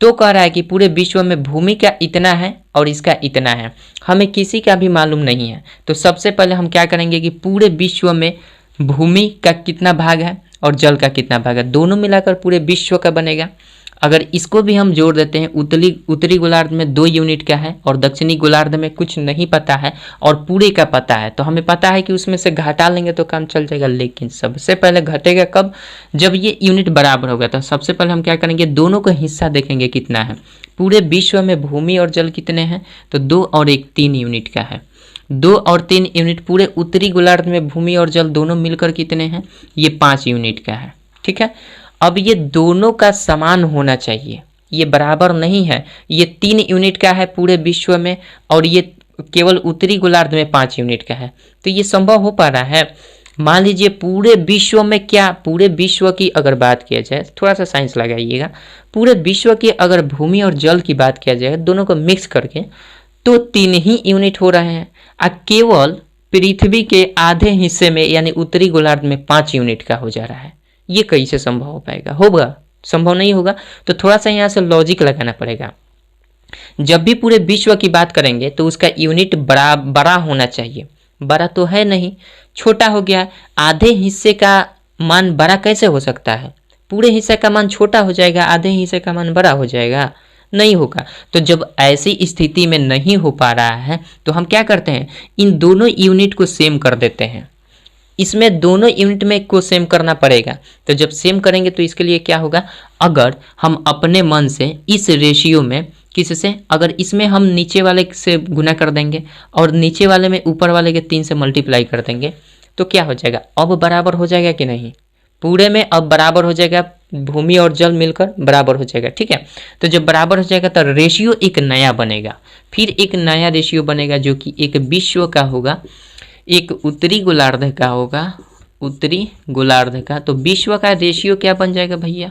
तो कह रहा है कि पूरे विश्व में भूमि का इतना है और इसका इतना है, हमें किसी का भी मालूम नहीं है। तो सबसे पहले हम क्या करेंगे कि पूरे विश्व में भूमि का कितना भाग है और जल का कितना भाग है, दोनों मिलाकर पूरे विश्व का बनेगा। अगर इसको भी हम जोड़ देते हैं, उत्तरी गोलार्ध में 2 यूनिट का है और दक्षिणी गोलार्ध में कुछ नहीं पता है और पूरे का पता है, तो हमें पता है कि उसमें से घटा लेंगे तो काम चल जाएगा। लेकिन सबसे पहले घटेगा कब, जब ये यूनिट बराबर होगा। तो सबसे पहले हम क्या करेंगे, दोनों का हिस्सा देखेंगे कितना है। पूरे विश्व में भूमि और जल कितने हैं, तो 2 और 1 3 यूनिट का है। 2 और 3 यूनिट पूरे उत्तरी गोलार्ध में भूमि और जल दोनों मिलकर कितने हैं, ये 5 यूनिट का है। ठीक है, अब ये दोनों का समान होना चाहिए, ये बराबर नहीं है। ये 3 यूनिट का है पूरे विश्व में और ये केवल उत्तरी गोलार्ध में 5 यूनिट का है, तो ये संभव हो पा रहा है। मान लीजिए पूरे विश्व में क्या, पूरे विश्व की अगर बात किया जाए, थोड़ा सा साइंस लगाइएगा, पूरे विश्व की अगर भूमि और जल की बात किया जाए दोनों को मिक्स करके, तो 3 ही यूनिट हो रहे हैं। केवल पृथ्वी के आधे हिस्से में यानी उत्तरी गोलार्ध में 5 यूनिट का हो जा रहा है। ये कैसे संभव हो पाएगा, होगा, संभव नहीं होगा। तो थोड़ा सा यहाँ से लॉजिक लगाना पड़ेगा। जब भी पूरे विश्व की बात करेंगे तो उसका यूनिट बड़ा होना चाहिए। बड़ा तो है नहीं, छोटा हो गया। आधे हिस्से का मान बड़ा कैसे हो सकता है, पूरे हिस्से का मान छोटा हो जाएगा, आधे हिस्से का मान बड़ा हो जाएगा, नहीं होगा। तो जब ऐसी स्थिति में नहीं हो पा रहा है तो हम क्या करते हैं, इन दोनों यूनिट को सेम कर देते हैं। इसमें दोनों यूनिट में को सेम करना पड़ेगा। तो जब सेम करेंगे तो इसके लिए क्या होगा, अगर हम अपने मन से इस रेशियो में किससे, अगर इसमें हम नीचे वाले से गुना कर देंगे और नीचे वाले में ऊपर वाले के 3 से मल्टीप्लाई कर देंगे, तो क्या हो जाएगा, अब बराबर हो जाएगा कि नहीं, पूरे में अब बराबर हो जाएगा, भूमि और जल मिलकर बराबर हो जाएगा। ठीक है, तो जब बराबर हो जाएगा तो रेशियो एक नया बनेगा, फिर एक नया रेशियो बनेगा जो कि एक विश्व का होगा, एक उत्तरी गोलार्ध का होगा, उत्तरी गोलार्ध का। तो विश्व का रेशियो क्या बन जाएगा भैया,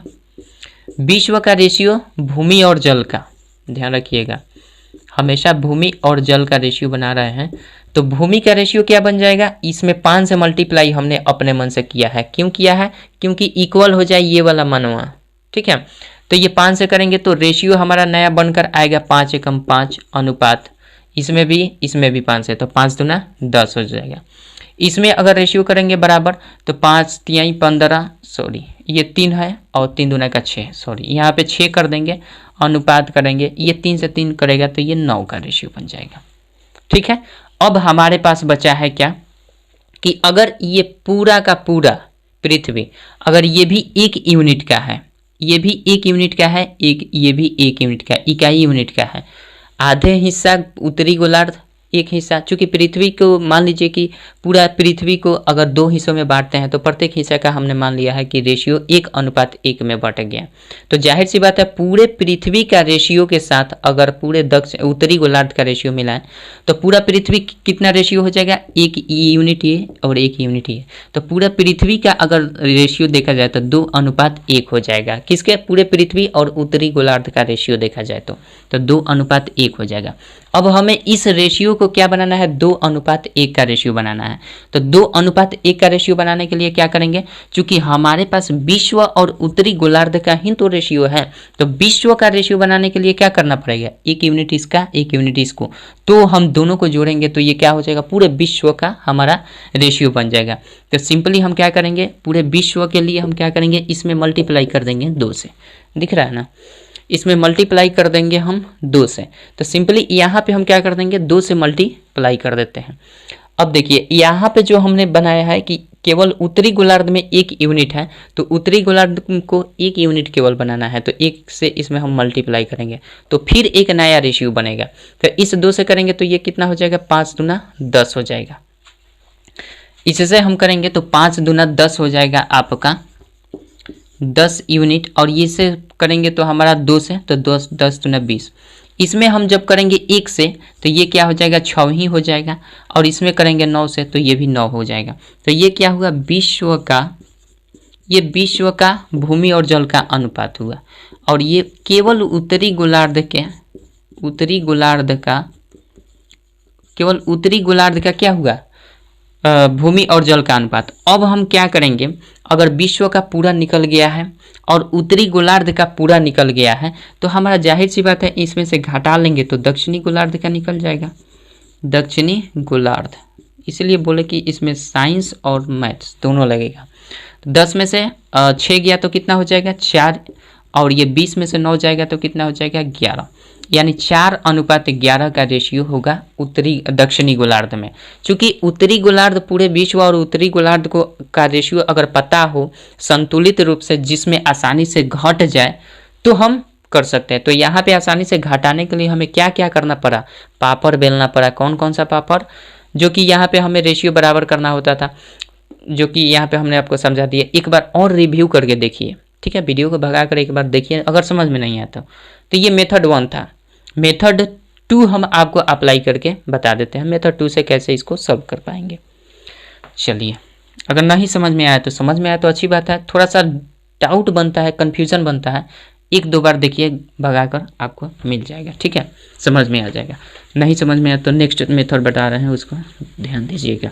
विश्व का रेशियो भूमि और जल का, ध्यान रखिएगा हमेशा भूमि और जल का रेशियो बना रहे हैं। तो भूमि का रेशियो क्या बन जाएगा, इसमें 5 से मल्टीप्लाई हमने अपने मन से किया है। क्यों किया है, क्योंकि इक्वल हो जाए ये वाला मनवा। ठीक है, तो ये 5 से करेंगे तो रेशियो हमारा नया बनकर आएगा 5 एकम 5 अनुपात, इसमें भी 5 है तो 5 दूना 10 हो जाएगा। इसमें अगर रेशियो करेंगे बराबर तो 5 तिहाई 15, सॉरी ये 3 है और 3 दूना का 6, सॉरी यहाँ पे 6 कर देंगे, अनुपात करेंगे, ये 3 से 3 करेगा तो ये 9 का रेशियो बन जाएगा। ठीक है, अब हमारे पास बचा है क्या कि अगर ये पूरा का पूरा पृथ्वी, अगर ये भी 1 यूनिट का है, ये भी 1 यूनिट का है, ये भी 1 यूनिट का, इकाई यूनिट का है, आधे हिस्सा उत्तरी गोलार्ध, एक हिस्सा, चूंकि पृथ्वी को मान लीजिए कि पूरा पृथ्वी को अगर 2 हिस्सों में बांटते हैं तो प्रत्येक हिस्से का हमने मान लिया है कि रेशियो 1:1 में बट गया। तो जाहिर सी बात है पूरे पृथ्वी का रेशियो के साथ अगर पूरे उत्तरी गोलार्ध का रेशियो मिलाएं तो पूरा पृथ्वी कितना रेशियो हो जाएगा, 1 यूनिट ये और 1 यूनिट ये। तो पूरा पृथ्वी का अगर रेशियो देखा जाए तो 2:1 हो जाएगा, किसके, पूरे पृथ्वी और उत्तरी गोलार्ध का रेशियो देखा जाए तो 2:1 हो जाएगा। अब हमें इस रेशियो को क्या बनाना है, 2:1 का रेशियो बनाना है। तो 2:1 का रेशियो बनाने के लिए क्या करेंगे, चूंकि हमारे पास विश्व और उत्तरी गोलार्ध का ही तो रेशियो है, तो विश्व का रेशियो बनाने के लिए क्या करना पड़ेगा, 1 यूनिट इसका 1 यूनिट इसको, तो हम दोनों को जोड़ेंगे तो ये क्या हो जाएगा, पूरे विश्व का हमारा रेशियो बन जाएगा। तो सिंपली हम क्या करेंगे, पूरे विश्व के लिए हम क्या करेंगे, इसमें मल्टीप्लाई कर देंगे 2 से, दिख रहा है ना, इसमें मल्टीप्लाई कर देंगे हम 2 से। तो सिंपली यहाँ पे हम क्या कर देंगे, 2 से मल्टीप्लाई कर देते हैं। अब देखिए यहाँ पे जो हमने बनाया है कि केवल उत्तरी गोलार्ध में 1 यूनिट है, तो उत्तरी गोलार्ध को 1 यूनिट केवल बनाना है, तो 1 से इसमें हम मल्टीप्लाई करेंगे तो फिर एक नया रेशियो बनेगा। तो इस 2 से करेंगे तो ये कितना हो जाएगा, 5 दूना 10 हो जाएगा। इससे हम करेंगे तो 5 दूना 10 हो जाएगा आपका 10 यूनिट, और ये से करेंगे तो हमारा 2 से तो 10 दूना 20। इसमें हम जब करेंगे 1 से तो ये क्या हो जाएगा, 6 ही हो जाएगा, और इसमें करेंगे 9 से तो ये भी 9 हो जाएगा। तो ये क्या हुआ, विश्व का ये विश्व का भूमि और जल का अनुपात हुआ, और ये केवल उत्तरी गोलार्ध का क्या हुआ, भूमि और जल का अनुपात। अब हम क्या करेंगे, अगर विश्व का पूरा निकल गया है और उत्तरी गोलार्ध का पूरा निकल गया है तो हमारा जाहिर सी बात है इसमें से घटा लेंगे तो दक्षिणी गोलार्ध का निकल जाएगा, दक्षिणी गोलार्ध। इसलिए बोले कि इसमें साइंस और मैथ्स दोनों लगेगा। 10 में से 6 गया तो कितना हो जाएगा, 4, और ये 20 में से 9 जाएगा तो कितना हो जाएगा, 11, यानी 4:11 का रेशियो होगा दक्षिणी गोलार्ध में। चूंकि उत्तरी गोलार्ध पूरे विश्व और उत्तरी गोलार्ध को का रेशियो अगर पता हो संतुलित रूप से, जिसमें आसानी से घट जाए तो हम कर सकते हैं। तो यहाँ पे आसानी से घटाने के लिए हमें क्या क्या करना पड़ा, पापड़ बेलना पड़ा। कौन कौन सा पापड़, जो कि यहाँ पे हमें रेशियो बराबर करना होता था, जो कि यहाँ पे हमने आपको समझा दिया। एक बार और रिव्यू करके देखिए, ठीक है, वीडियो को भगा कर एक बार देखिए, अगर समझ में नहीं आता तो ये मेथड 1 था। मेथड 2 हम आपको अप्लाई करके बता देते हैं, मेथड 2 से कैसे इसको सॉल्व कर पाएंगे। चलिए, अगर नहीं समझ में आया तो समझ में आया तो अच्छी बात है, थोड़ा सा डाउट बनता है, कन्फ्यूजन बनता है, 1-2 बार देखिए भगाकर आपको मिल जाएगा, ठीक है, समझ में आ जाएगा। नहीं समझ में आया तो नेक्स्ट मेथड बता रहे हैं, उसको ध्यान दीजिएगा।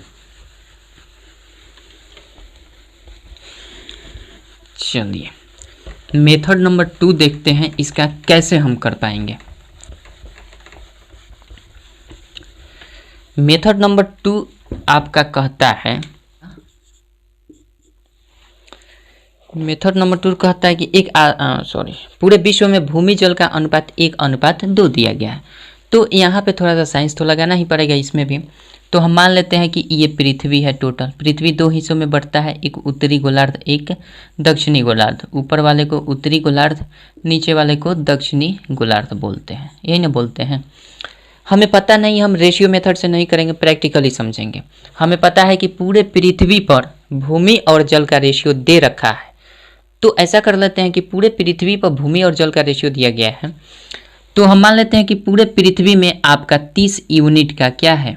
चलिए, मेथड नंबर 2 देखते हैं इसका कैसे हम कर पाएंगे। मेथड नंबर 2 आपका कहता है, मेथड नंबर 2 कहता है कि पूरे विश्व में भूमि जल का अनुपात 1:2 दिया गया है। तो यहाँ पे थोड़ा सा साइंस तो लगाना ही पड़ेगा इसमें भी। तो हम मान लेते हैं कि ये पृथ्वी है, टोटल पृथ्वी 2 हिस्सों में बढ़ता है, एक उत्तरी गोलार्ध एक दक्षिणी गोलार्ध। ऊपर वाले को उत्तरी गोलार्ध, नीचे वाले को दक्षिणी गोलार्ध बोलते हैं, यही ना बोलते हैं। हमें पता नहीं, हम रेशियो मेथड से नहीं करेंगे, प्रैक्टिकली समझेंगे। हमें पता है कि पूरे पृथ्वी पर भूमि और जल का रेशियो दे रखा है। तो ऐसा कर लेते हैं कि पूरे पृथ्वी पर भूमि और जल का रेशियो दिया गया है, तो हम मान लेते हैं कि पूरे पृथ्वी में आपका 30 यूनिट का क्या है,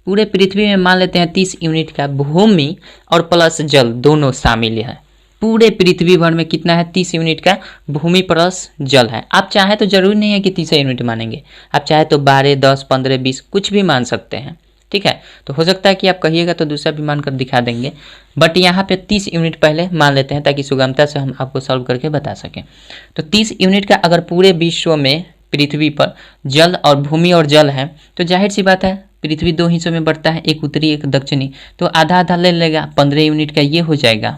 पूरे पृथ्वी में मान लेते हैं 30 यूनिट का भूमि और प्लस जल दोनों शामिल है। पूरे पृथ्वी भर में कितना है, 30 यूनिट का भूमि प्लस जल है। आप चाहे तो जरूरी नहीं है कि 30 यूनिट मानेंगे, आप चाहे तो 12, 10, 15, 20 कुछ भी मान सकते हैं, ठीक है। तो हो सकता है कि आप कहिएगा तो दूसरा भी मानकर दिखा देंगे, बट यहाँ पे 30 यूनिट पहले मान लेते हैं ताकि सुगमता से हम आपको सॉल्व करके बता सकें। तो 30 यूनिट का अगर पूरे विश्व में पृथ्वी पर जल और भूमि और जल है तो जाहिर सी बात है पृथ्वी 2 हिस्सों में बढ़ता है, एक उत्तरी एक दक्षिणी, तो आधा आधा ले लेगा, 15 यूनिट का ये हो जाएगा,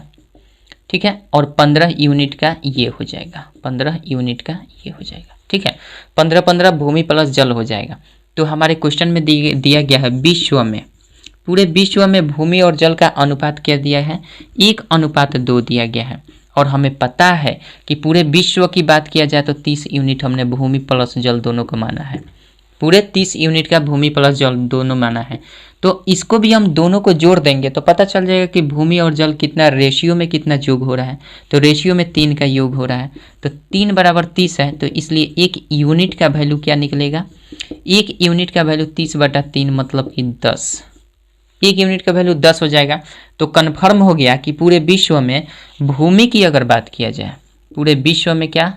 ठीक है, और 15 यूनिट का ये हो जाएगा, 15 यूनिट का ये हो जाएगा, ठीक है। 15 भूमि प्लस जल हो जाएगा। तो हमारे क्वेश्चन में दिया गया है विश्व में, पूरे विश्व में भूमि और जल का अनुपात क्या दिया है, 1:2 दिया गया है। और हमें पता है कि पूरे विश्व की बात किया जाए तो 30 यूनिट हमने भूमि प्लस जल दोनों को माना है, पूरे 30 यूनिट का भूमि प्लस जल दोनों माना है। तो इसको भी हम दोनों को जोड़ देंगे तो पता चल जाएगा कि भूमि और जल कितना रेशियो में कितना योग हो रहा है। तो रेशियो में 3 का योग हो रहा है, तो 3 = 30 है, तो इसलिए 1 यूनिट का वैल्यू क्या निकलेगा, 1 यूनिट का वैल्यू 30/3 मतलब कि 10, 1 यूनिट का वैल्यू 10 हो जाएगा। तो कन्फर्म हो गया कि पूरे विश्व में भूमि की अगर बात किया जाए, पूरे विश्व में क्या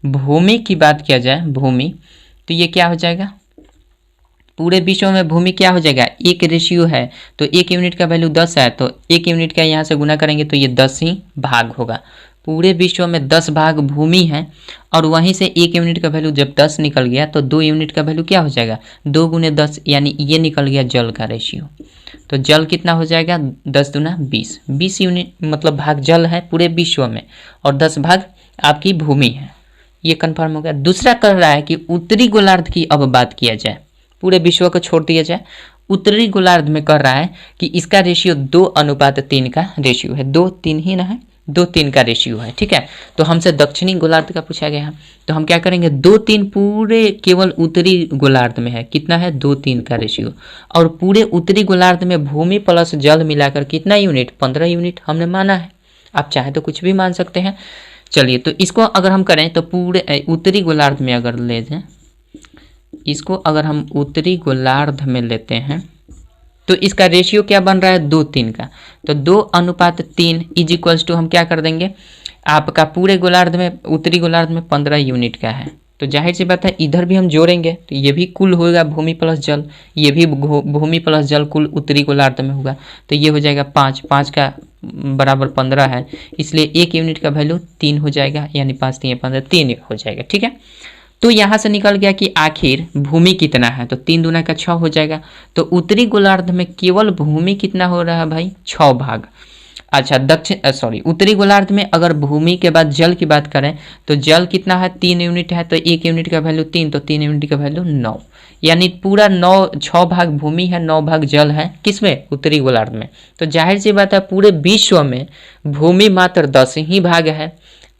भूमि की बात किया जाए, भूमि, तो ये क्या हो जाएगा, पूरे विश्व में भूमि क्या हो जाएगा, 1 रेशियो है, तो 1 यूनिट का वैल्यू 10 है, तो 1 यूनिट का यहाँ से गुना करेंगे तो ये 10 ही भाग होगा। पूरे विश्व में 10 भाग भूमि है, और वहीं से 1 यूनिट का वैल्यू जब 10 निकल गया तो 2 यूनिट का वैल्यू क्या हो जाएगा, 2 × 10, यानी ये निकल गया जल का रेशियो। तो जल कितना हो जाएगा, 10 × 20, 20 यूनिट मतलब भाग जल है पूरे विश्व में, और 10 भाग आपकी भूमि है, ये कन्फर्म हो गया। दूसरा कह रहा है कि उत्तरी गोलार्ध की अब बात किया जाए, पूरे विश्व को छोड़ दिया जाए, उत्तरी गोलार्ध में कह रहा है कि इसका रेशियो 2:3 का रेशियो है, 2:3 ही ना है, 2:3 का रेशियो है, ठीक है। तो हमसे दक्षिणी गोलार्ध का पूछा गया है, तो हम क्या करेंगे, 2:3 पूरे केवल उत्तरी गोलार्ध में है, कितना है, 2:3 का रेशियो। और पूरे उत्तरी गोलार्ध में भूमि प्लस जल मिलाकर कितना यूनिट, 15 यूनिट हमने माना है, आप चाहे तो कुछ भी मान सकते हैं। चलिए, तो इसको अगर हम करें तो पूरे उत्तरी गोलार्ध में अगर ले जाए, इसको अगर हम उत्तरी गोलार्ध में लेते हैं तो इसका रेशियो क्या बन रहा है 2:3 का। तो 2:3 इज इक्वल्स टू हम क्या कर देंगे, आपका पूरे गोलार्ध में उत्तरी गोलार्ध में 15 यूनिट का है। तो जाहिर सी बात है इधर भी हम जोड़ेंगे तो ये भी कुल होगा भूमि प्लस जल, ये भी भूमि प्लस जल कुल उत्तरी गोलार्ध में होगा। तो ये हो जाएगा 5, 5 का बराबर 15 है, इसलिए 1 यूनिट का वैल्यू 3 हो जाएगा, यानी 5 3 15 3 हो जाएगा। ठीक है, तो यहाँ से निकल गया कि आखिर भूमि कितना है, तो 3 दूना का 6 हो जाएगा। तो उत्तरी गोलार्ध में केवल भूमि कितना हो रहा है भाई, 6 भाग। अच्छा उत्तरी गोलार्ध में अगर भूमि के बाद जल की बात करें तो जल कितना है 3 यूनिट है, तो 1 यूनिट का वैल्यू 3, तो 3 यूनिट का वैल्यू 9, यानी पूरा 6 भाग भूमि है, 9 भाग जल है, किसमें, उत्तरी गोलार्ध में। तो जाहिर सी बात है पूरे विश्व में भूमि मात्र 10 ही भाग है,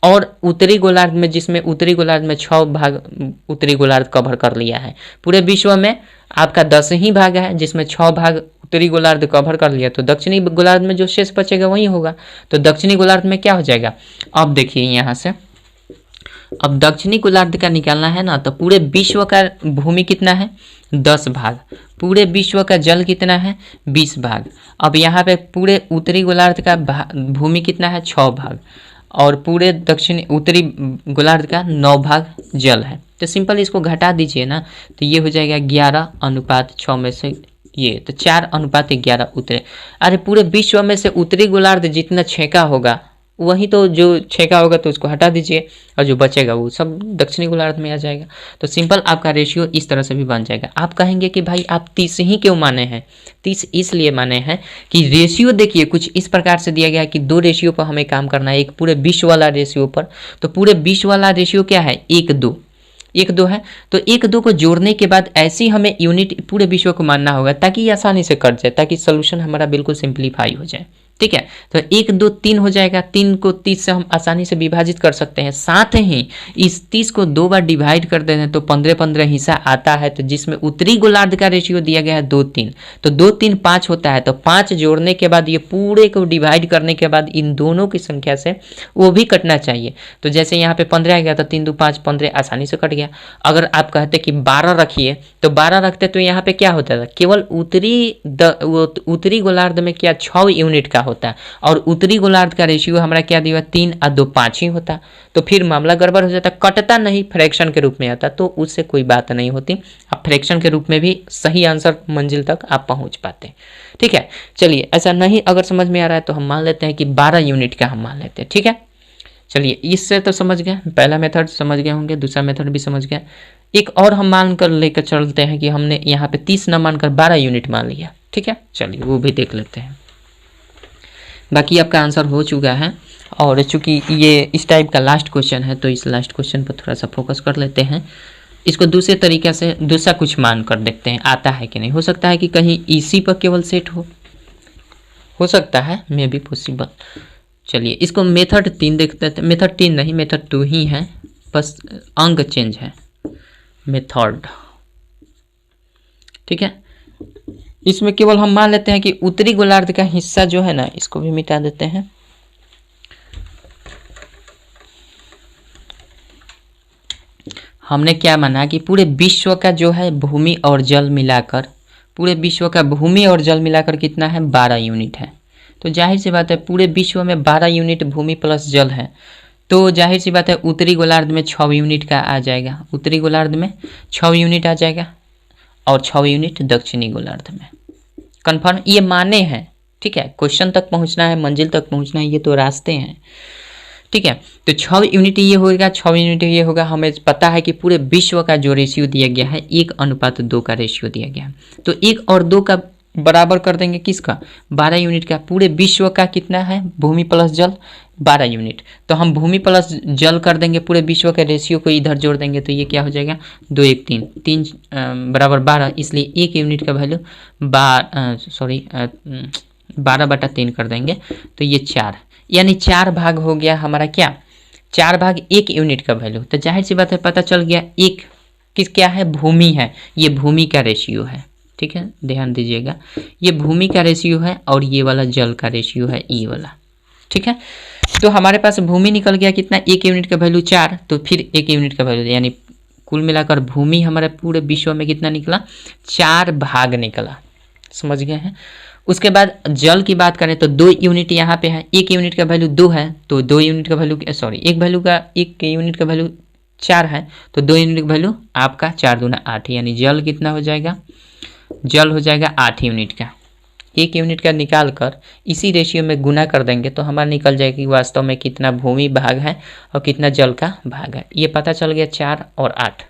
और उत्तरी गोलार्ध में, जिसमें उत्तरी गोलार्ध में 6 भाग उत्तरी गोलार्ध कवर कर लिया है, पूरे विश्व में आपका 10 ही भाग है जिसमें 6 भाग उत्तरी गोलार्ध कवर कर लिया। तो दक्षिणी गोलार्ध में जो शेष बचेगा वही होगा। तो दक्षिणी गोलार्ध में क्या हो जाएगा, अब देखिए यहाँ से, अब दक्षिणी गोलार्ध का निकालना है ना, तो पूरे विश्व का भूमि कितना है 10 भाग, पूरे विश्व का जल कितना है 20 भाग। अब यहाँ पे पूरे उत्तरी गोलार्ध का भूमि कितना है 6 भाग, और पूरे दक्षिणी उत्तरी गोलार्ध का 9 भाग जल है। तो सिंपल इसको घटा दीजिए ना, तो ये हो जाएगा 11:6 में से ये, तो 4:11 उत्तरी। अरे पूरे विश्व में से उत्तरी गोलार्ध जितना छेका होगा वही तो, जो छेका होगा तो उसको हटा दीजिए, और जो बचेगा वो सब दक्षिणी गोलार्ध में आ जाएगा। तो सिंपल आपका रेशियो इस तरह से भी बन जाएगा। आप कहेंगे कि भाई आप 30 ही क्यों माने हैं, 30 इसलिए माने हैं कि रेशियो देखिए कुछ इस प्रकार से दिया गया है कि 2 रेशियो पर हमें काम करना है, एक पूरे विश्व वाला रेशियो पर। तो पूरे विश्व वाला रेशियो क्या है 1:2, 1:2 है। तो 1:2 को जोड़ने के बाद ऐसी हमें यूनिट पूरे विश्व को मानना होगा ताकि ये आसानी से कट जाए, ताकि सोल्यूशन हमारा बिल्कुल सिंप्लीफाई हो जाए। ठीक है, तो 1 2 3 हो जाएगा, 3 को 30 से हम आसानी से विभाजित कर सकते हैं। साथ ही इस 30 को 2 बार डिवाइड कर देते हैं तो 15-15 हिस्सा आता है, तो जिसमें उत्तरी गोलार्ध का रेशियो दिया गया है 2:3, तो 2 3 5 होता है। तो 5 जोड़ने के बाद ये पूरे को डिवाइड करने के बाद इन दोनों की संख्या से वो भी कटना चाहिए। तो जैसे यहाँ पे 15 आ गया तो 3 2 5 15 आसानी से कट गया। अगर आप कहते कि 12 रखिए तो 12 रखते तो यहाँ पे क्या होता था, केवल उत्तरी गोलार्ध में क्या 6 यूनिट का होता है, और उत्तरी गोलार्ध का रेशियो हमारा क्या दिया 3 और 2 5 ही होता, तो फिर मामला गड़बड़ हो जाता, कटता नहीं, फ्रैक्शन के रूप में आता, तो उससे कोई बात नहीं होती। आप फ्रैक्शन के रूप में भी सही आंसर मंजिल तक आप पहुंच पाते। ठीक है, चलिए ऐसा नहीं अगर समझ में आ रहा है तो हम मान लेते हैं कि 12 यूनिट का हम मान लेते हैं। ठीक है, चलिए इससे तो समझ गए, पहला मेथड समझ गए होंगे, दूसरा मेथड भी समझ गए। एक और हम मान कर लेकर चलते हैं कि हमने यहाँ पे 30 न मानकर 12 यूनिट मान लिया। ठीक है, चलिए वो भी देख लेते हैं। बाकी आपका आंसर हो चुका है, और चूंकि ये इस टाइप का लास्ट क्वेश्चन है तो इस लास्ट क्वेश्चन पर थोड़ा सा फोकस कर लेते हैं। इसको दूसरे तरीके से दूसरा कुछ मान कर देखते हैं आता है कि नहीं। हो सकता है कि कहीं इसी पर केवल सेट हो सकता है, मे बी पॉसिबल। चलिए इसको मेथड 3 देखते हैं। मेथड 3 नहीं, मेथड 2 ही है, बस अंक चेंज है, मेथड। ठीक है, इसमें केवल हम मान लेते हैं कि उत्तरी गोलार्ध का हिस्सा जो है ना, इसको भी मिटा देते हैं। हमने क्या माना कि पूरे विश्व का जो है भूमि और जल मिलाकर, पूरे विश्व का भूमि और जल मिलाकर कितना है 12 यूनिट है। तो जाहिर सी बात है पूरे विश्व में 12 यूनिट भूमि प्लस जल है, तो जाहिर सी बात है उत्तरी गोलार्ध में 6 यूनिट का आ जाएगा, उत्तरी गोलार्ध में 6 यूनिट आ जाएगा, और 6 यूनिट दक्षिणी गोलार्ध में। कन्फर्म ये माने हैं। ठीक है, क्वेश्चन तक पहुंचना है, मंजिल तक पहुंचना है, ये तो रास्ते हैं। ठीक है, तो 6 यूनिट ये होगा, 6 यूनिट ये होगा। हमें पता है कि पूरे विश्व का जो रेशियो दिया गया है 1:2 का रेशियो दिया गया है, तो 1 और 2 का बराबर कर देंगे किसका 12 यूनिट का। पूरे विश्व का कितना है भूमि प्लस जल 12 यूनिट, तो हम भूमि प्लस जल कर देंगे, पूरे विश्व के रेशियो को इधर जोड़ देंगे, तो ये क्या हो जाएगा 2 1 3 3 बराबर 12, इसलिए 1 यूनिट का वैल्यू 12/3 कर देंगे, तो ये 4, यानी 4 भाग हो गया हमारा क्या 4 भाग 1 यूनिट का वैल्यू। तो जाहिर सी बात है पता चल गया एक क्या है भूमि है, ये भूमि का रेशियो है। ठीक है, ध्यान दीजिएगा, ये भूमि का रेशियो है और ये वाला जल का रेशियो है ई वाला। ठीक है, तो हमारे पास भूमि निकल गया कितना 1 यूनिट का वैल्यू 4, तो फिर 1 यूनिट का वैल्यू, यानी कुल मिलाकर भूमि हमारे पूरे विश्व में कितना निकला 4 भाग निकला। समझ गए हैं। उसके बाद जल की बात करें तो 2 यूनिट यहाँ पे है, 1 यूनिट का वैल्यू 2 है तो 2 यूनिट का वैल्यू सॉरी 1 यूनिट का वैल्यू 4 है तो 2 यूनिट का वैल्यू आपका 4 दूना 8, यानी जल कितना हो जाएगा, जल हो जाएगा 8 यूनिट का। 1 यूनिट का निकाल कर इसी रेशियो में गुना कर देंगे तो हमारा निकल जाएगा कि वास्तव में कितना भूमि भाग है और कितना जल का भाग है। ये पता चल गया 4 और 8,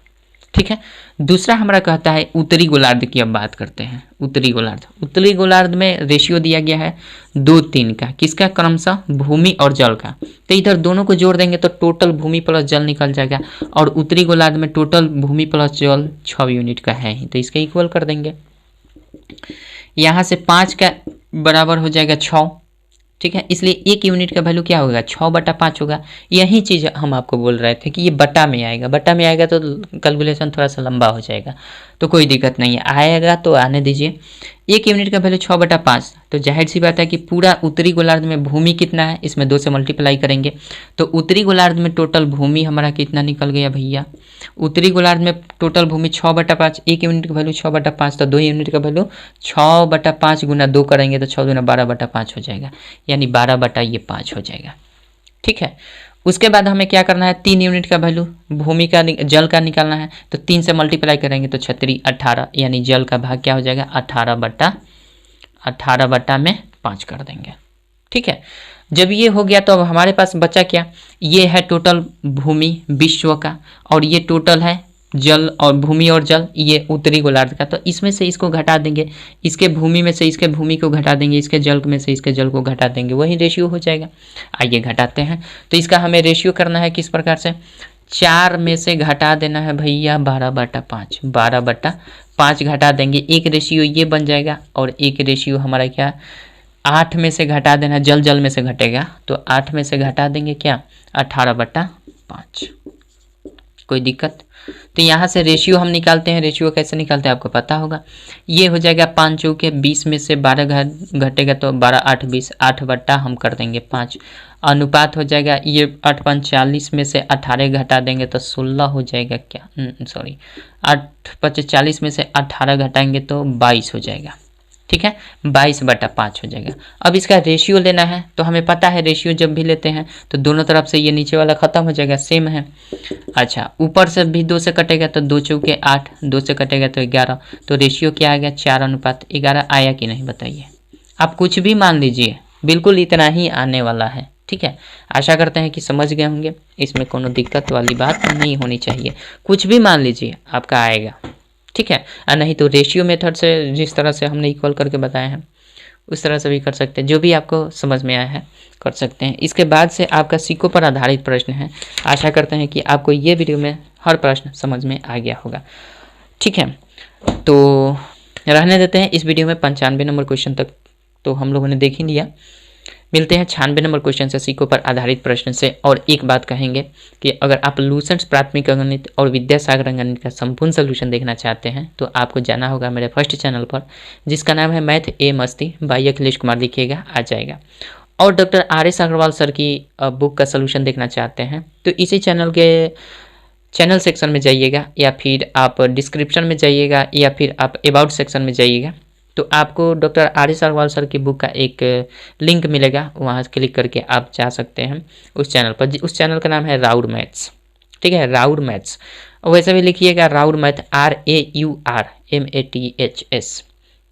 ठीक है। दूसरा हमारा कहता है उत्तरी गोलार्ध की, अब बात करते हैं उत्तरी गोलार्ध। उत्तरी गोलार्ध में रेशियो दिया गया है 2:3 का, किसका, क्रमशः भूमि और जल का। तो इधर दोनों को जोड़ देंगे तो टोटल भूमि प्लस जल निकल जाएगा, और उत्तरी गोलार्ध में टोटल भूमि प्लस जल 6 यूनिट का है ही, तो इसका इक्वल कर देंगे। यहाँ से 5 का बराबर हो जाएगा 6, ठीक है। इसलिए 1 यूनिट का वैल्यू क्या होगा, 6/5 होगा। यही चीज़ हम आपको बोल रहे थे कि ये बटा में आएगा, बटा में आएगा तो कैलकुलेशन थोड़ा सा लंबा हो जाएगा, तो कोई दिक्कत नहीं है, आएगा तो आने दीजिए। 1 यूनिट का वैल्यू 6/5, तो जाहिर सी बात है कि पूरा उत्तरी गोलार्ध में भूमि कितना है, इसमें 2 से मल्टीप्लाई करेंगे तो उत्तरी गोलार्ध में टोटल भूमि हमारा कितना निकल गया भैया, उत्तरी गोलार्ध में टोटल भूमि 6/5, 1 यूनिट का वैल्यू 6/5, तो 2 यूनिट का वैल्यू 6/5 गुना 2 करेंगे तो 6 दूना 12/5 हो जाएगा, यानी 12/5 हो जाएगा, ठीक है। उसके बाद हमें क्या करना है, 3 यूनिट का वैल्यू भूमि का जल का निकालना है, तो 3 से मल्टीप्लाई करेंगे तो 18, यानी जल का भाग क्या हो जाएगा, 18/5 कर देंगे, ठीक है। जब ये हो गया तो अब हमारे पास बचा क्या, ये है टोटल भूमि विश्व का, और ये टोटल है जल और भूमि और जल, ये उत्तरी गोलार्ध का। तो इसमें से इसको घटा देंगे, इसके भूमि में से इसके भूमि को घटा देंगे, इसके जल में से इसके जल को घटा देंगे, वही रेशियो हो जाएगा। आइए घटाते हैं, तो इसका हमें रेशियो करना है किस प्रकार से, 4 में से घटा देना है भैया 12/5, 12/5 घटा देंगे, एक रेशियो ये बन जाएगा, और एक रेशियो हमारा क्या, 8 में से घटा देना, जल में से घटेगा तो 8 में से घटा देंगे क्या, 18/5, कोई दिक्कत। तो यहाँ से रेशियो हम निकालते हैं, रेशियो कैसे निकालते हैं आपको पता होगा, ये हो जाएगा 5 चौके 20 में से 12 घटेगा तो 12 8 20, 8 बट्टा हम कर देंगे 5, अनुपात हो जाएगा ये 8 5 40 में से 18 घटा देंगे तो 16 हो जाएगा, क्या सॉरी 8 5 40 में से 18 घटाएंगे तो 22 हो जाएगा, ठीक है, 22/5 हो जाएगा। अब इसका रेशियो लेना है तो हमें पता है रेशियो जब भी लेते हैं तो दोनों तरफ से ये नीचे वाला खत्म हो जाएगा, सेम है। अच्छा, ऊपर से भी 2 से कटेगा तो 2 चौके 8, 2 से कटेगा तो 11, तो रेशियो क्या आ गया, 4:11 आया कि नहीं बताइए। आप कुछ भी मान लीजिए, बिल्कुल इतना ही आने वाला है, ठीक है। आशा करते हैं कि समझ गए होंगे, इसमें कोनो दिक्कत वाली बात नहीं होनी चाहिए, कुछ भी मान लीजिए आपका आएगा, ठीक है। और नहीं तो रेशियो मेथड से जिस तरह से हमने इक्वल करके बताए हैं उस तरह से भी कर सकते हैं, जो भी आपको समझ में आया है कर सकते हैं। इसके बाद से आपका सिक्कों पर आधारित प्रश्न है, आशा करते हैं कि आपको ये वीडियो में हर प्रश्न समझ में आ गया होगा, ठीक है। तो रहने देते हैं, इस वीडियो में 95 नंबर क्वेश्चन तक तो हम लोगों ने देख ही लिया, मिलते हैं 96 नंबर क्वेश्चन से सिक्कों पर आधारित प्रश्न से। और एक बात कहेंगे कि अगर आप लूसेंट्स प्राथमिक अंकगणित और विद्यासागर अंकगणित का संपूर्ण सोल्यूशन देखना चाहते हैं तो आपको जाना होगा मेरे फर्स्ट चैनल पर, जिसका नाम है मैथ ए मस्ती बाय अखिलेश कुमार, लिखिएगा आ जाएगा। और डॉक्टर RS अग्रवाल सर की बुक का सोल्यूशन देखना चाहते हैं तो इसी चैनल के चैनल सेक्शन में जाइएगा, या फिर आप डिस्क्रिप्शन में जाइएगा, या फिर आप अबाउट सेक्शन में जाइएगा, तो आपको डॉक्टर RS अग्रवाल सर की बुक का एक लिंक मिलेगा, वहाँ क्लिक करके आप जा सकते हैं उस चैनल पर। उस चैनल का नाम है राउर मैथ्स, ठीक है, राउर मैथ्स। वैसे भी लिखिएगा राउर मैथ, RAURMATHS,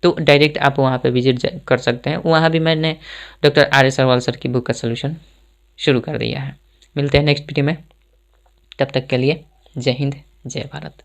तो डायरेक्ट आप वहाँ पे विजिट कर सकते हैं। वहाँ भी मैंने डॉक्टर RS अग्रवाल सर की बुक का सोल्यूशन शुरू कर दिया है। मिलते हैं नेक्स्ट वीडियो में, तब तक के लिए जय हिंद जय भारत।